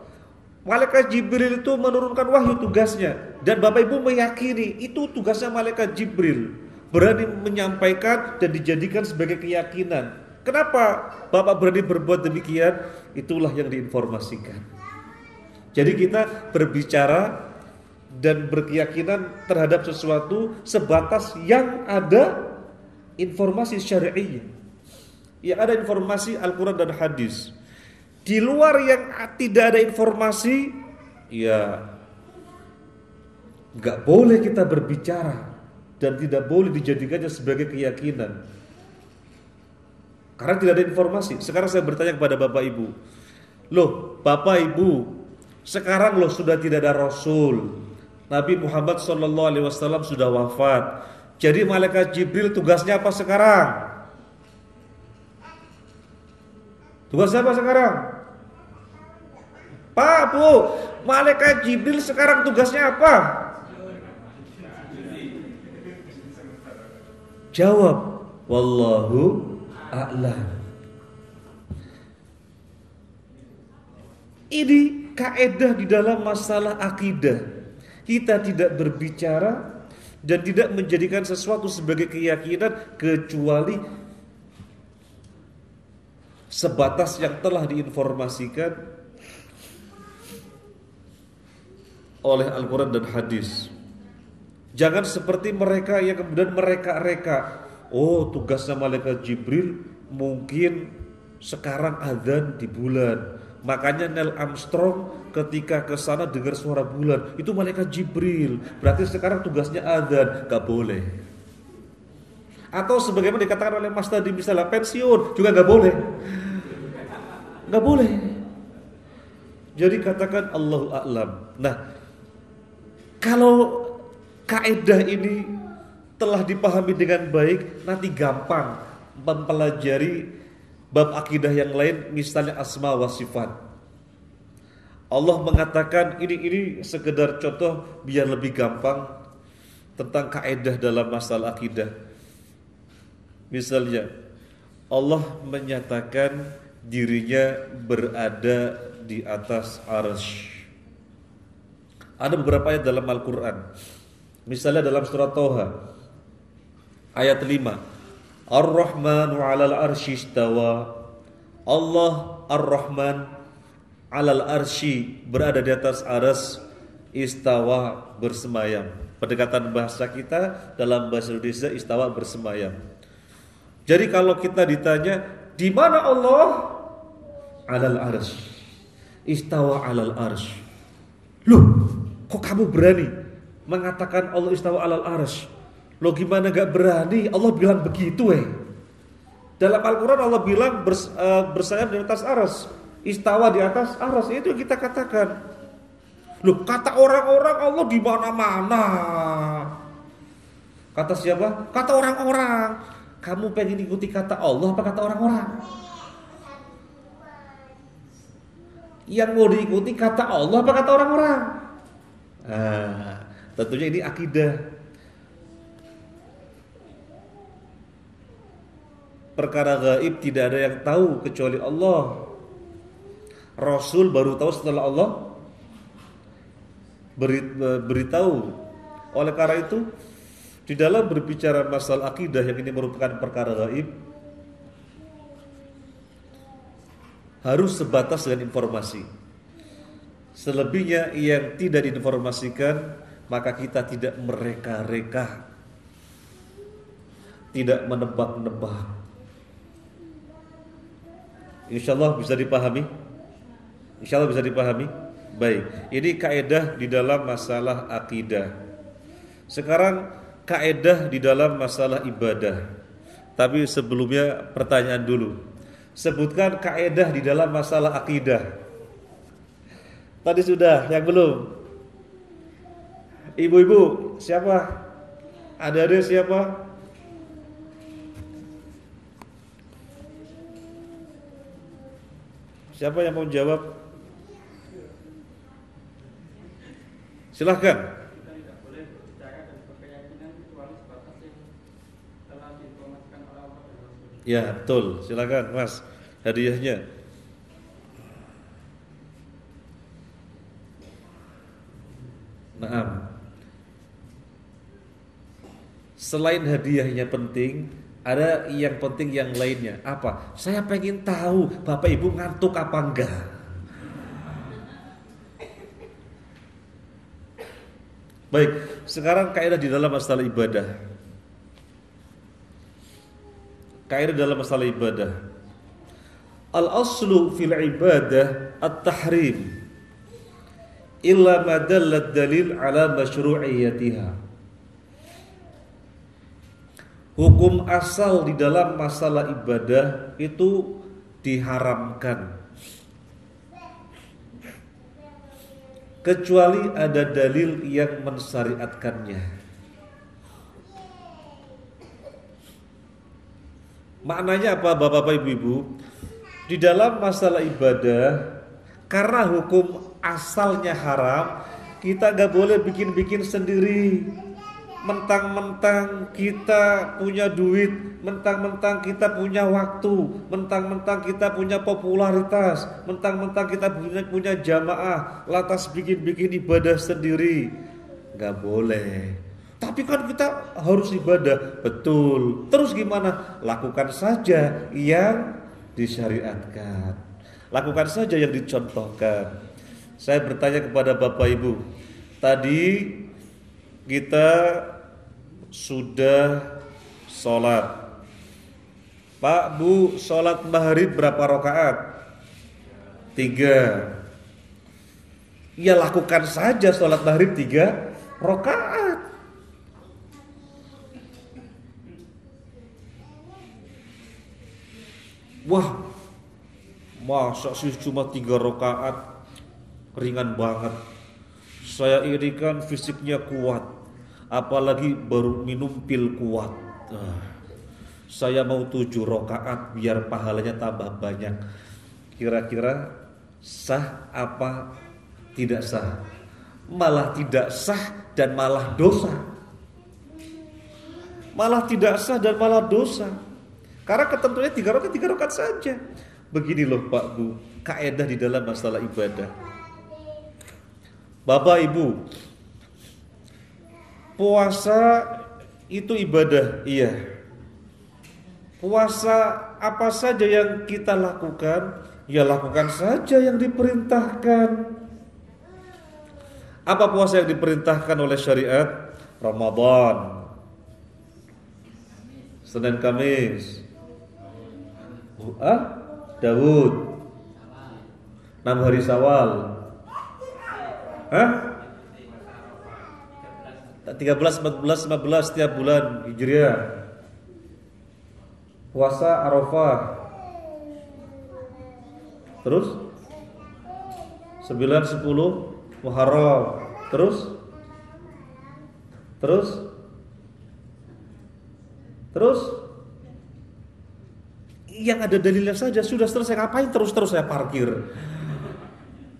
Malaikat Jibril itu menurunkan wahyu tugasnya, dan Bapak Ibu meyakini itu tugasnya malaikat Jibril, berani menyampaikan dan dijadikan sebagai keyakinan. Kenapa Bapak berani berbuat demikian? Itulah yang diinformasikan. Jadi kita berbicara dan berkeyakinan terhadap sesuatu sebatas yang ada informasi syar'iyyah, yang ada informasi Al-Quran dan hadis. Di luar yang tidak ada informasi, ya nggak boleh kita berbicara dan tidak boleh dijadikannya sebagai keyakinan karena tidak ada informasi. Sekarang saya bertanya kepada Bapak Ibu, loh Bapak Ibu, sekarang loh sudah tidak ada Rasul, Nabi Muhammad SAW sudah wafat. Jadi malaikat Jibril tugasnya apa sekarang? Tugasnya apa sekarang? Pak, Bu, malaikat Jibril sekarang tugasnya apa? Jawab, wallahu a'lam. Ini kaedah di dalam masalah akidah. Kita tidak berbicara dan tidak menjadikan sesuatu sebagai keyakinan kecuali sebatas yang telah diinformasikan oleh Al-Quran dan hadis. Jangan seperti mereka yang kemudian mereka-reka, oh tugasnya malaikat Jibril mungkin sekarang azan di bulan, makanya Neil Armstrong ketika ke sana dengar suara bulan, itu malaikat Jibril, berarti sekarang tugasnya azan. Gak boleh. Atau sebagaimana dikatakan oleh Mas tadi, misalnya pensiun juga gak boleh. Gak boleh. Jadi katakan Allahu a'lam. Nah, kalau kaedah ini telah dipahami dengan baik, nanti gampang mempelajari bab akidah yang lain, misalnya asma wa sifat. Allah mengatakan ini sekedar contoh biar lebih gampang tentang kaedah dalam masalah akidah. Misalnya Allah menyatakan dirinya berada di atas arsy. Ada beberapa ayat dalam Al-Quran. Misalnya dalam surat Toha ayat 5, Ar-Rahmanu 'alal arsy istawa. Allah Ar-Rahman 'alal arsy, berada di atas arsy, istawa, bersemayam. Pendekatan bahasa kita dalam bahasa Indonesia, istawa, bersemayam. Jadi kalau kita ditanya di mana Allah? 'Alal arsy, istawa 'alal arsy. Loh, kok kamu berani mengatakan Allah istawa 'alal arsy? Loh gimana gak berani? Allah bilang begitu Dalam Al-Quran Allah bilang bersayap di atas arsy, istawa di atas arsy, itu yang kita katakan. Loh, kata orang-orang Allah di mana-mana. Kata siapa? Kata orang-orang. Kamu pengen ikuti kata Allah apa kata orang-orang? Yang mau diikuti kata Allah apa kata orang-orang? Tentunya ini akidah. Perkara gaib tidak ada yang tahu kecuali Allah. Rasul baru tahu setelah Allah beritahu. Oleh karena itu, di dalam berbicara masalah akidah yang ini merupakan perkara gaib, harus sebatas dengan informasi. Selebihnya yang tidak diinformasikan, maka kita tidak mereka-reka, tidak menebak-nebak. Insyaallah bisa dipahami? Insyaallah bisa dipahami? Baik, ini kaedah di dalam masalah akidah. Sekarang kaedah di dalam masalah ibadah. Tapi sebelumnya pertanyaan dulu. Sebutkan kaedah di dalam masalah akidah. Tadi sudah, yang belum? Ibu-ibu, siapa? Ada siapa? Siapa yang mau jawab? Silahkan. Kita tidak boleh berbicara dan berkeyakinan kecuali sebatas yang telah diinformasikan oleh Allah dan Rasul. Ya, betul. Silakan, Mas. Hadiahnya. Naam. Selain hadiahnya penting, ada yang penting yang lainnya. Apa? Saya pengen tahu Bapak Ibu ngantuk apa enggak. Baik, sekarang kaidah di dalam masalah ibadah. Kaidah dalam masalah ibadah. Al-aslu fil ibadah at-tahrim illa ma dallat dalil ala masyru'iyyatiha. Hukum asal di dalam masalah ibadah itu diharamkan kecuali ada dalil yang mensyariatkannya. Maknanya apa Bapak Ibu? Di dalam masalah ibadah, karena hukum asalnya haram, kita gak boleh bikin-bikin sendiri. Mentang-mentang kita punya duit, mentang-mentang kita punya waktu, mentang-mentang kita punya popularitas, mentang-mentang kita punya jamaah, lantas bikin-bikin ibadah sendiri. Gak boleh. Tapi kan kita harus ibadah. Betul. Terus gimana? Lakukan saja yang disyariatkan. Lakukan saja yang dicontohkan. Saya bertanya kepada Bapak Ibu, tadi kita sudah sholat. Pak, Bu, sholat maghrib berapa rakaat? 3. Ya lakukan saja sholat maghrib 3 rakaat. Wah, masa sih cuma 3 rakaat, ringan banget. Saya irikan fisiknya kuat, apalagi baru minum pil kuat. Saya mau 7 rakaat biar pahalanya tambah banyak. Kira-kira sah apa tidak sah? Malah tidak sah dan malah dosa. Malah tidak sah dan malah dosa. Karena ketentuannya 3 rakaat saja. Begini loh Pak Bu, kaidah di dalam masalah ibadah. Bapak Ibu, puasa itu ibadah, iya. Puasa apa saja yang kita lakukan, ya lakukan saja yang diperintahkan. Apa puasa yang diperintahkan oleh syariat? Ramadan, Senin Kamis, Daud, 6 hari Syawal. 13, 14, 15 setiap bulan Hijriah. Puasa Arafah. Terus 9, 10 Muharram. Terus yang ada dalilnya saja. Sudah selesai, ngapain terus saya parkir?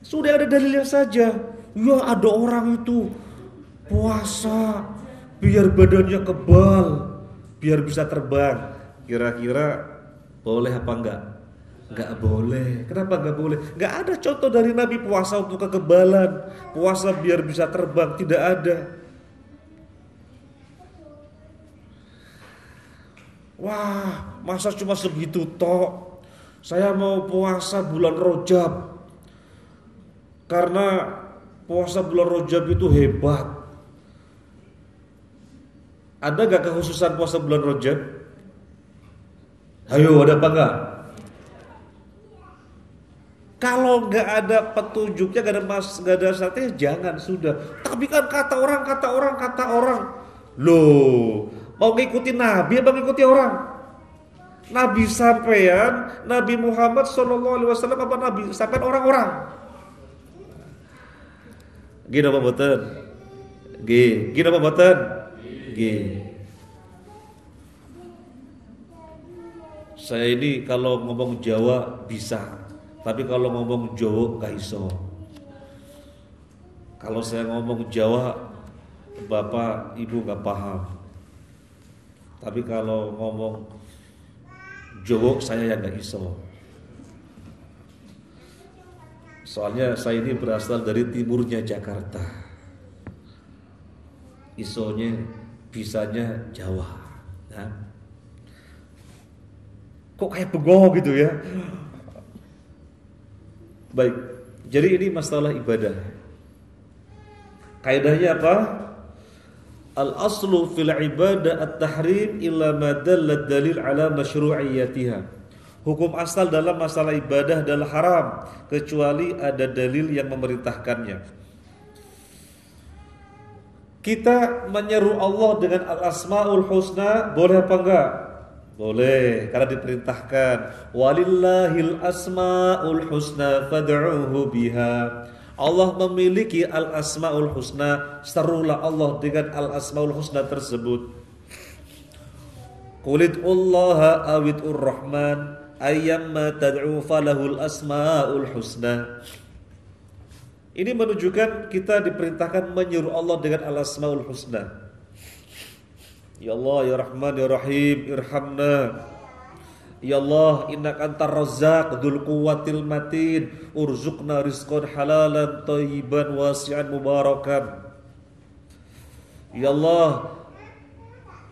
Sudah ada dalilnya saja. Ya ada orang itu puasa biar badannya kebal, biar bisa terbang. Kira-kira boleh apa enggak? Enggak boleh. Kenapa enggak boleh? Enggak ada contoh dari Nabi puasa untuk kekebalan, puasa biar bisa terbang, tidak ada. Wah, masa cuma segitu tok? Saya mau puasa bulan Rajab. Karena puasa bulan Rajab itu hebat. Ada gak kekhususan puasa bulan Rajab? Ayo, ada apa enggak? Kalau gak ada petunjuknya, gak ada syaratnya, jangan sudah. Tapi kan kata orang. Loh, mau ngikutin Nabi apa ngikutin orang? Nabi sampean, Nabi Muhammad SAW apa Nabi sampean orang-orang? Gini apa mboten? Gini apa mboten? Saya ini kalau ngomong Jawa bisa, Tapi kalau ngomong Jawa gak iso. Kalau saya ngomong Jawa, bapak ibu gak paham. Tapi kalau ngomong Jawa saya yang gak iso. Soalnya saya ini berasal dari timurnya Jakarta. Isonya, bisanya Jawa. Nah. Kok kayak bego gitu ya? Baik, jadi ini masalah ibadah. Kaidahnya apa? Al-aslu fil ibadah at-tahrim illa ma dalla dalil ala masyru'iyyatiha. Hukum asal dalam masalah ibadah adalah haram kecuali ada dalil yang memerintahkannya. Kita menyeru Allah dengan al-asmaul husna boleh apa enggak? Boleh, karena diperintahkan. Walillahil asmaul husna fad'uhu biha. Allah memiliki al-asmaul husna, serulah Allah dengan al-asmaul husna tersebut. Qulid'ullaha awid'ur rahman ayyamma tad'u falahul asmaul husna. Ini menunjukkan kita diperintahkan menyeru Allah dengan al-asmaul husna. Ya Allah, ya Rahman, ya Rahim, irhamna. Ya Allah, innaka antar razzaq dzul quwwatil matin, urzuqna rizqan halalan thayyiban wasi'an mubarakan. Ya Allah,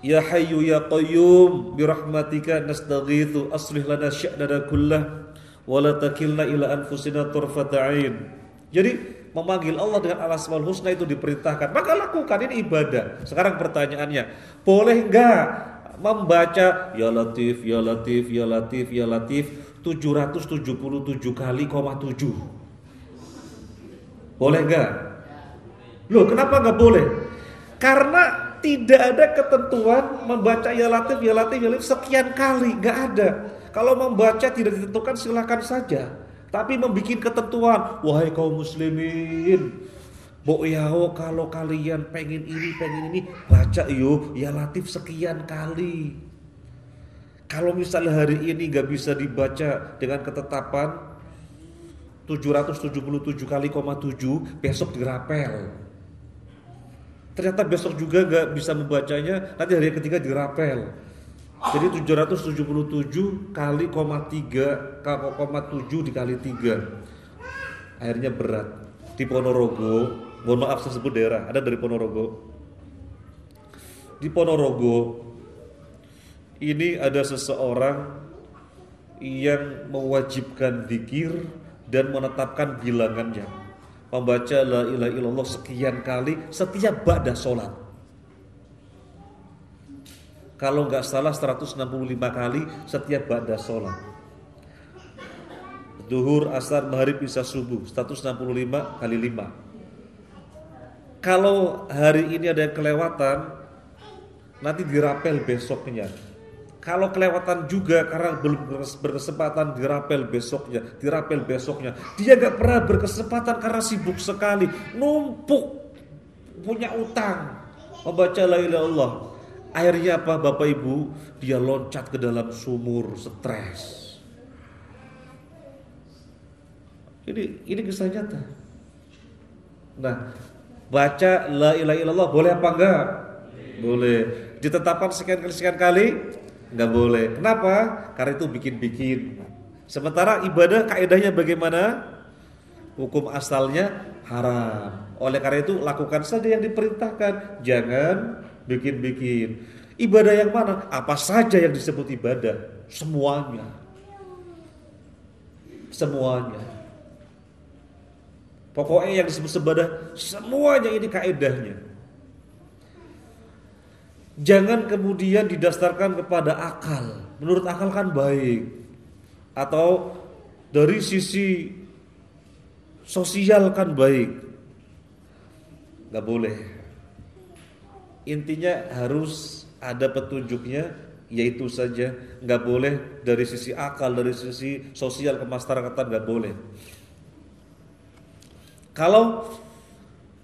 ya Hayyu ya Qayyum, bi rahmatika nastaghitsu, aslih lana sya'nana kullah wa la takilna ila anfusina tarfata 'ain. Jadi memanggil Allah dengan al-asmaul husna itu diperintahkan, maka lakukan, ini ibadah. Sekarang pertanyaannya, boleh enggak membaca ya Latif, ya Latif, ya Latif, ya Latif 777 kali, 7? Boleh enggak? Loh, kenapa enggak boleh? Karena tidak ada ketentuan membaca ya Latif, ya Latif, ya Latif sekian kali, enggak ada. Kalau membaca tidak ditentukan silakan saja. Tapi membuat ketentuan, wahai kaum muslimin, boyao kalau kalian pengen ini, baca yo ya Latif sekian kali. Kalau misalnya hari ini gak bisa dibaca dengan ketetapan 777 kali, 7, besok dirapel. Ternyata besok juga gak bisa membacanya, nanti hari ketiga dirapel. Jadi 777 kali, 3, 7 dikali 3. Akhirnya berat. Di Ponorogo, mohon maaf saya sebut daerah, ada dari Ponorogo. Di Ponorogo ini ada seseorang yang mewajibkan zikir dan menetapkan bilangannya. Membaca la ilaha illallah sekian kali setiap ba'da sholat. Kalau nggak salah 165 kali setiap ba'da sholat. Duhur, asar, maghrib, isya, subuh 165 kali 5. Kalau hari ini ada yang kelewatan, nanti dirapel besoknya. Kalau kelewatan juga karena belum berkesempatan, dirapel besoknya. Dia nggak pernah berkesempatan karena sibuk sekali, numpuk, punya utang membaca la ilaha illallah. Akhirnya apa Bapak Ibu? Dia loncat ke dalam sumur, stres. Ini kisah nyata. Nah, baca la ilaha illallah boleh apa enggak? Boleh. Ditetapkan sekian kali? Enggak boleh. Kenapa? Karena itu bikin-bikin. Sementara ibadah kaidahnya bagaimana? Hukum asalnya haram. Oleh karena itu lakukan saja yang diperintahkan. Jangan bikin-bikin. Ibadah yang mana? Apa saja yang disebut ibadah? Semuanya. Pokoknya yang disebut ibadah, semuanya ini kaidahnya. Jangan kemudian didasarkan kepada akal. Menurut akal kan baik. Atau dari sisi sosial kan baik. Gak boleh. Intinya harus ada petunjuknya, yaitu saja. Gak boleh dari sisi akal, dari sisi sosial kemasyarakatan, gak boleh. Kalau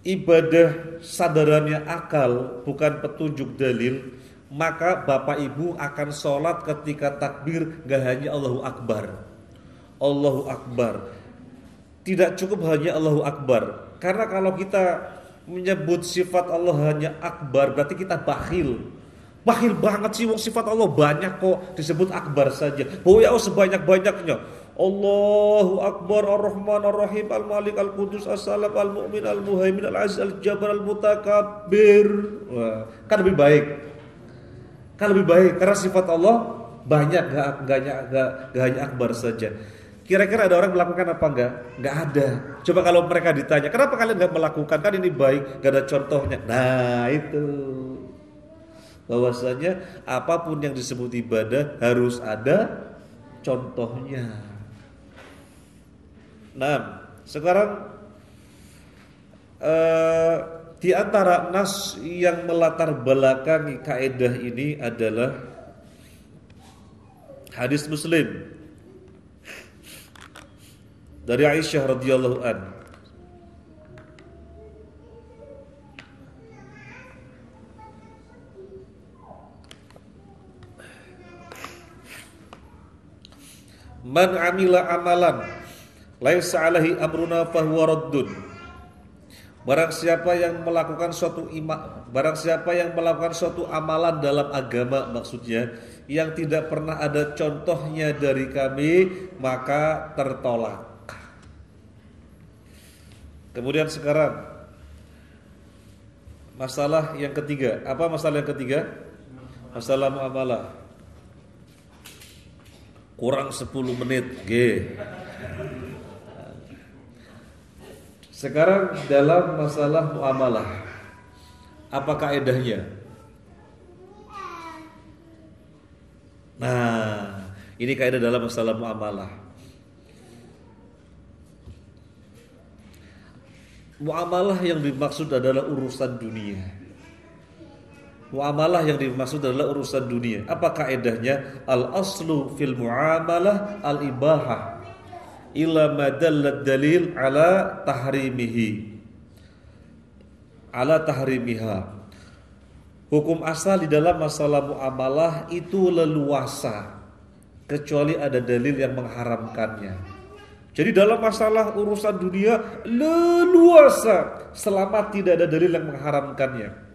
ibadah sadarannya akal, bukan petunjuk dalil, maka Bapak Ibu akan sholat ketika takbir gak hanya Allahu Akbar. Allahu Akbar. Tidak cukup hanya Allahu Akbar. Karena kalau kita menyebut sifat Allah hanya Akbar, berarti kita bakhil. Bakhil banget sih, wong sifat Allah banyak kok, disebut Akbar saja. Boya sebanyak-banyaknya. Allahu Akbar, Ar-Rahman, Ar-Rahim, Al-Malik, Al-Qudus, As-Salam, Al-Mu'min, Al-Muhaimin, Al-Aziz, Al-Jabbar, Al-Mutakabbir. Wah, kan lebih baik. Karena sifat Allah banyak, gak hanya Akbar saja. Kira-kira ada orang melakukan apa enggak? Enggak ada. Coba kalau mereka ditanya, kenapa kalian enggak melakukan? Kan ini baik, enggak ada contohnya. Nah itu, bahwasanya apapun yang disebut ibadah harus ada contohnya. Nah, sekarang di antara nas yang melatar belakangi kaidah ini adalah hadis Muslim dari Aisyah radhiyallahu an. Man amila amalan laisa alaihi amruna fahuwa raddun. Barang siapa yang melakukan suatu amalan dalam agama, maksudnya yang tidak pernah ada contohnya dari kami, maka tertolak. Kemudian sekarang masalah yang ketiga. Apa masalah yang ketiga? Masalah muamalah. Kurang 10 menit. Sekarang dalam masalah muamalah, apa kaedahnya? Nah, ini kaedah dalam masalah muamalah. Muamalah yang dimaksud adalah urusan dunia. Muamalah yang dimaksud adalah urusan dunia. Apa kaedahnya? Al-aslu fil muamalah al-ibahah ila ma dallat dalil ala tahrimiha. Hukum asal di dalam masalah muamalah itu leluasa kecuali ada dalil yang mengharamkannya. Jadi dalam masalah urusan dunia leluasa selama tidak ada dalil yang mengharamkannya.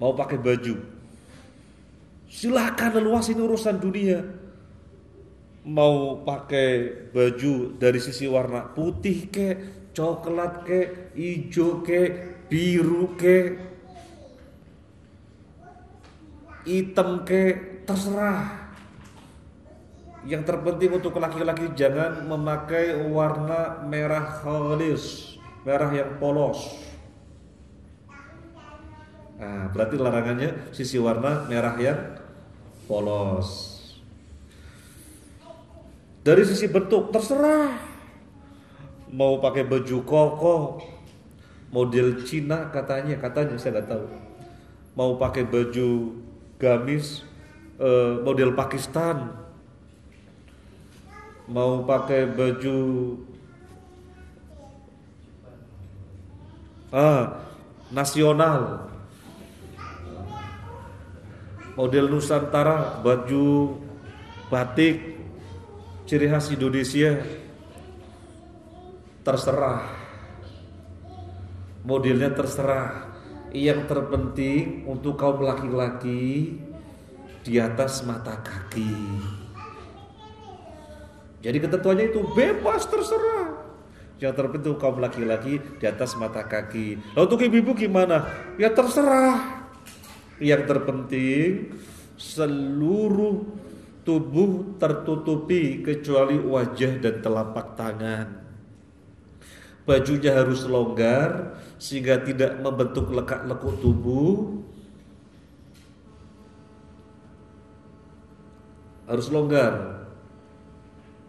Mau pakai baju, silakan leluasa, ini urusan dunia. Mau pakai baju dari sisi warna putih ke, coklat ke, hijau ke, biru ke, hitam ke, terserah. Yang terpenting untuk laki-laki jangan memakai warna merah khalis, merah yang polos. Nah, berarti larangannya sisi warna merah yang polos. Dari sisi bentuk terserah. Mau pakai baju koko model Cina katanya saya nggak tahu. Mau pakai baju gamis model Pakistan. Mau pakai baju nasional, model Nusantara, baju batik ciri khas Indonesia, terserah. Modelnya terserah. Yang terpenting untuk kaum laki-laki di atas mata kaki. Jadi ketentuannya itu bebas, terserah. Yang terpenting kaum laki-laki di atas mata kaki. Lalu untuk ibu-ibu gimana? Ya terserah. Yang terpenting seluruh tubuh tertutupi kecuali wajah dan telapak tangan. Bajunya harus longgar sehingga tidak membentuk lekak-lekuk tubuh. Harus longgar.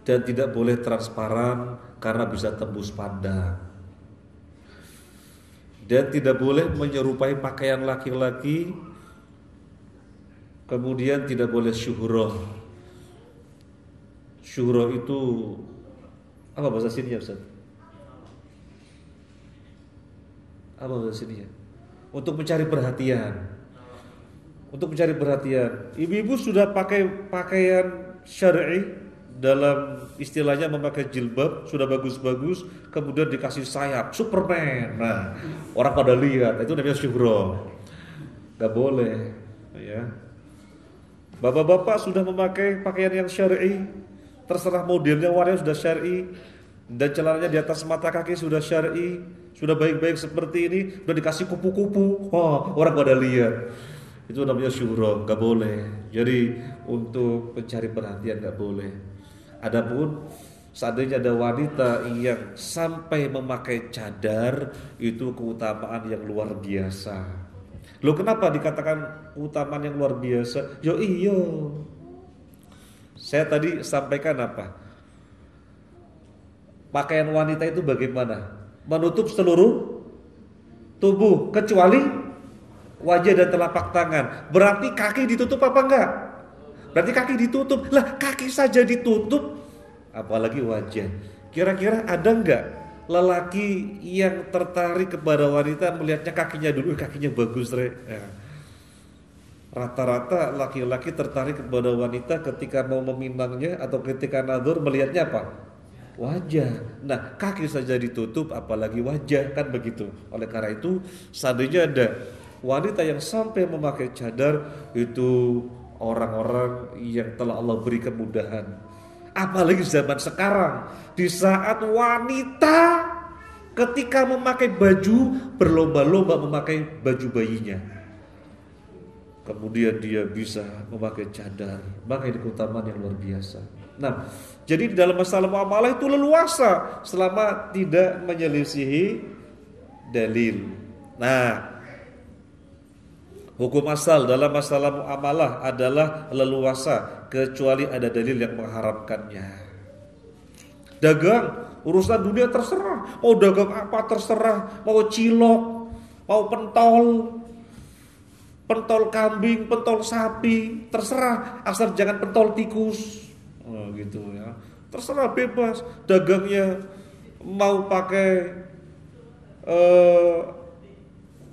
Dan tidak boleh transparan karena bisa tembus pandang. Dan tidak boleh menyerupai pakaian laki-laki. Kemudian tidak boleh syuhroh. Syuhroh itu apa bahasa sininya, Ustaz? Apa bahasa sininya? Untuk mencari perhatian. Untuk mencari perhatian. Ibu-ibu sudah pakai pakaian syar'i dalam istilahnya memakai jilbab sudah bagus-bagus, kemudian dikasih sayap Superman. Nah, orang pada lihat, itu namanya syuhro. Gak boleh, ya. Bapak-bapak sudah memakai pakaian yang syar'i, terserah modelnya, warnanya sudah syar'i, dan celananya di atas mata kaki sudah syar'i, sudah baik-baik seperti ini, sudah dikasih kupu-kupu, orang pada lihat. Itu namanya syuhro, gak boleh. Jadi untuk mencari perhatian gak boleh. Adapun seandainya ada wanita yang sampai memakai cadar, itu keutamaan yang luar biasa. Loh, kenapa dikatakan keutamaan yang luar biasa? Yo iyo. Saya tadi sampaikan apa? Pakaian wanita itu bagaimana? Menutup seluruh tubuh kecuali wajah dan telapak tangan. Berarti kaki ditutup apa enggak? Berarti kaki ditutup. Lah, kaki saja ditutup, apalagi wajah. Kira-kira ada enggak lelaki yang tertarik kepada wanita melihatnya kakinya dulu, kakinya bagus, ya. Rata-rata laki-laki tertarik kepada wanita ketika mau meminangnya atau ketika nazar melihatnya apa? Wajah. Nah, kaki saja ditutup apalagi wajah, kan begitu. Oleh karena itu, seandainya ada wanita yang sampai memakai cadar, itu orang-orang yang telah Allah beri kemudahan. Apalagi zaman sekarang, di saat wanita ketika memakai baju berlomba-lomba memakai baju bayinya, kemudian dia bisa memakai cadar, maka ini keutamaan yang luar biasa. Nah, jadi di dalam masalah muamalah itu leluasa selama tidak menyelisihi dalil. Nah, hukum asal dalam masalah muamalah adalah leluasa kecuali ada dalil yang mengharamkannya. Dagang, urusan dunia terserah, mau dagang apa terserah, mau cilok, mau pentol kambing, pentol sapi, terserah, asal jangan pentol tikus. Gitu ya. Terserah, bebas. Dagangnya mau pakai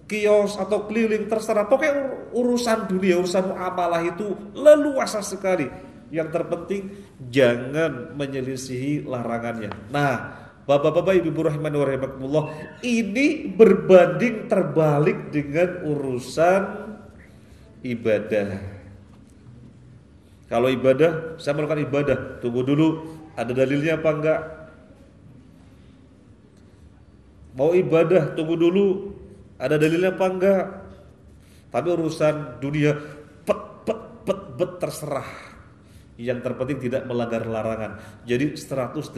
kios atau keliling, terserah. Pokoknya urusan dunia, urusan muamalah itu leluasa sekali. Yang terpenting jangan menyelisihi larangannya. Nah, Bapak-bapak, Ibu-ibu rahimani wa rahimakumullah, ini berbanding terbalik dengan urusan ibadah. Kalau ibadah, saya melakukan ibadah, tunggu dulu, ada dalilnya apa enggak? Mau ibadah, tunggu dulu, ada dalilnya apa enggak? Tapi urusan dunia, terserah. Yang terpenting tidak melanggar larangan. Jadi 180%,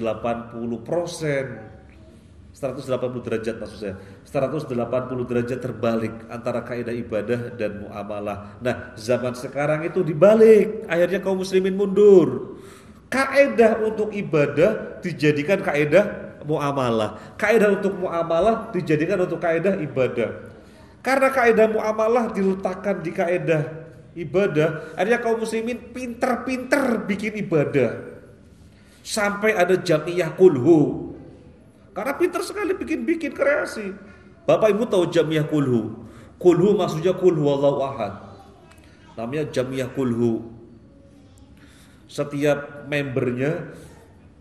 180 derajat maksud saya, 180 derajat terbalik antara kaidah ibadah dan muamalah. Nah, zaman sekarang itu dibalik, akhirnya kaum muslimin mundur. Kaidah untuk ibadah dijadikan kaidah muamalah, kaidah untuk muamalah dijadikan untuk kaidah ibadah. Karena kaidah muamalah diletakkan di kaidah ibadah, akhirnya kaum muslimin pinter-pinter bikin ibadah. Sampai ada jamiyah kulhu. Karena pintar sekali bikin kreasi. Bapak Ibu tahu jamiyah kulhu? Kulhu maksudnya kul huwallahu ahad. Namanya jamiyah kulhu. Setiap membernya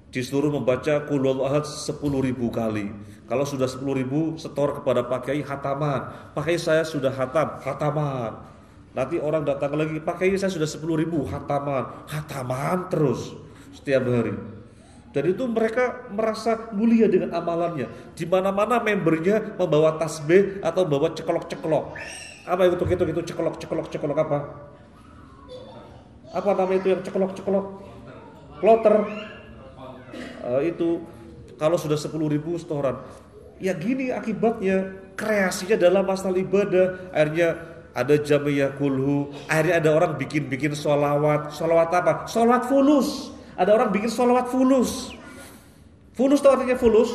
disuruh membaca kul huwallahu ahad 10.000 kali. Kalau sudah 10.000, setor kepada Pak Kiai khataman. Pak Kiai saya sudah khataman. Nanti orang datang lagi, Pak Kiai saya sudah 10.000 khataman terus setiap hari. Dan itu mereka merasa mulia dengan amalannya. Di mana-mana membernya membawa tasbih atau membawa ceklok-ceklok. Apa itu ceklok apa? Apa namanya itu yang ceklok-ceklok? Kloter. Itu kalau sudah 10.000 setoran. Ya gini akibatnya, kreasinya dalam masalah ibadah. Akhirnya ada jamiyah kulhu. Akhirnya ada orang bikin sholawat. Sholawat apa? Sholawat fulus. Ada orang bikin sholawat fulus. Fulus itu artinya fulus?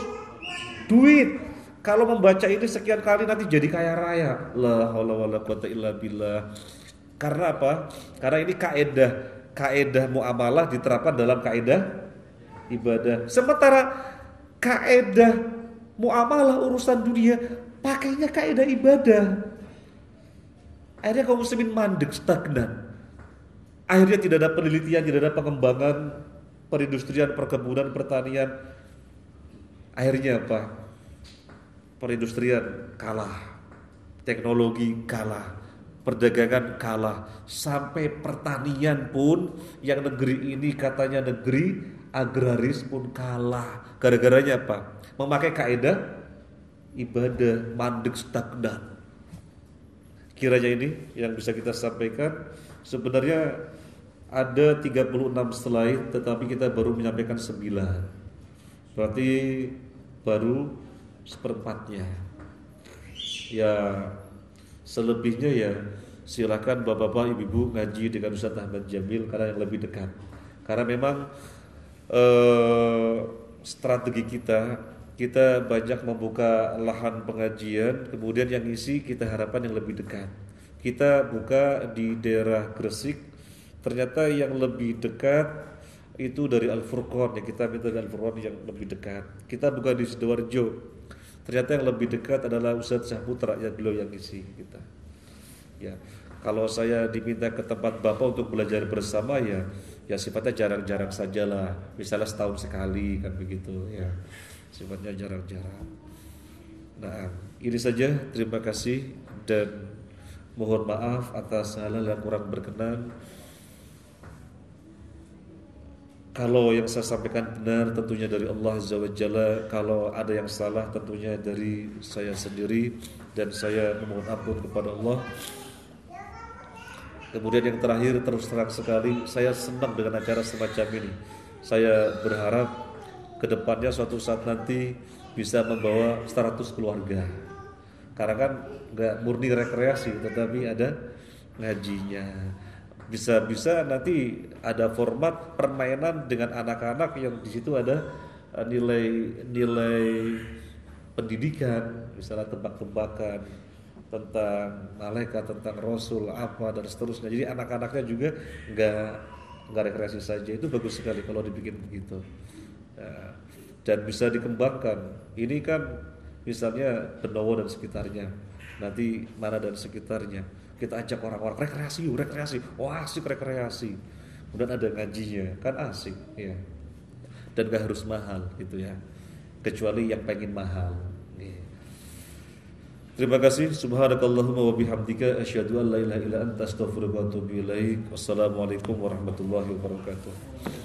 Duit. Kalau membaca ini sekian kali nanti jadi kaya raya. La haula wala quwata illa billah. Karena apa? Karena ini kaedah muamalah diterapkan dalam kaedah ibadah. Sementara kaedah muamalah urusan dunia pakainya kaedah ibadah. Akhirnya kaum muslimin mandek, stagnan. Akhirnya tidak ada penelitian, tidak ada pengembangan perindustrian, perkebunan, pertanian. Akhirnya apa? Perindustrian kalah, teknologi kalah, perdagangan kalah, sampai pertanian pun yang negeri ini katanya negeri agraris pun kalah. Gara-garanya apa? Memakai kaidah ibadah mandek stagnan. Kiranya ini yang bisa kita sampaikan. Sebenarnya ada 36 slide, tetapi kita baru menyampaikan 9. Berarti baru seperempatnya. Ya selebihnya ya silakan bapak-bapak, ibu-ibu ngaji dengan Ustaz Ahmad Jamil karena yang lebih dekat. Karena memang strategi kita banyak membuka lahan pengajian, kemudian yang isi kita harapkan yang lebih dekat. Kita buka di daerah Gresik, ternyata yang lebih dekat itu dari Al-Furqan, ya kita minta dari Al-Furqan yang lebih dekat. Kita buka di Sidoarjo, ternyata yang lebih dekat adalah Ustadz Syahputra, ya beliau yang isi kita. Ya, kalau saya diminta ke tempat Bapak untuk belajar bersama ya sifatnya jarang-jarang sajalah, misalnya setahun sekali kan begitu ya. Sifatnya jarang-jarang. Nah, ini saja. Terima kasih dan mohon maaf atas hal-hal yang kurang berkenan. Kalau yang saya sampaikan benar tentunya dari Allah Azza wa Jalla. Kalau ada yang salah tentunya dari saya sendiri, dan saya memohon ampun kepada Allah. Kemudian yang terakhir, terus terang sekali saya senang dengan acara semacam ini. Saya berharap kedepannya suatu saat nanti bisa membawa 100 keluarga. Karena kan nggak murni rekreasi, tetapi ada ngajinya. Bisa nanti ada format permainan dengan anak-anak yang di situ ada nilai pendidikan, misalnya tebak-tebakan tentang malaikat, tentang Rasul apa dan seterusnya. Jadi anak-anaknya juga nggak rekreasi saja. Itu bagus sekali kalau dibikin begitu. Dan bisa dikembangkan. Ini kan misalnya Benowo dan sekitarnya, nanti mana dan sekitarnya, kita ajak orang-orang rekreasi, wah asik rekreasi. Kemudian ada ngajinya, kan asik ya. Dan gak harus mahal gitu ya, kecuali yang pengen mahal. Terima kasih. Subhanakallahumma wa bihamdika asyhadu an la ilaha illa anta astaghfiruka wa atubu ilaik. Wassalamualaikum warahmatullahi wabarakatuh.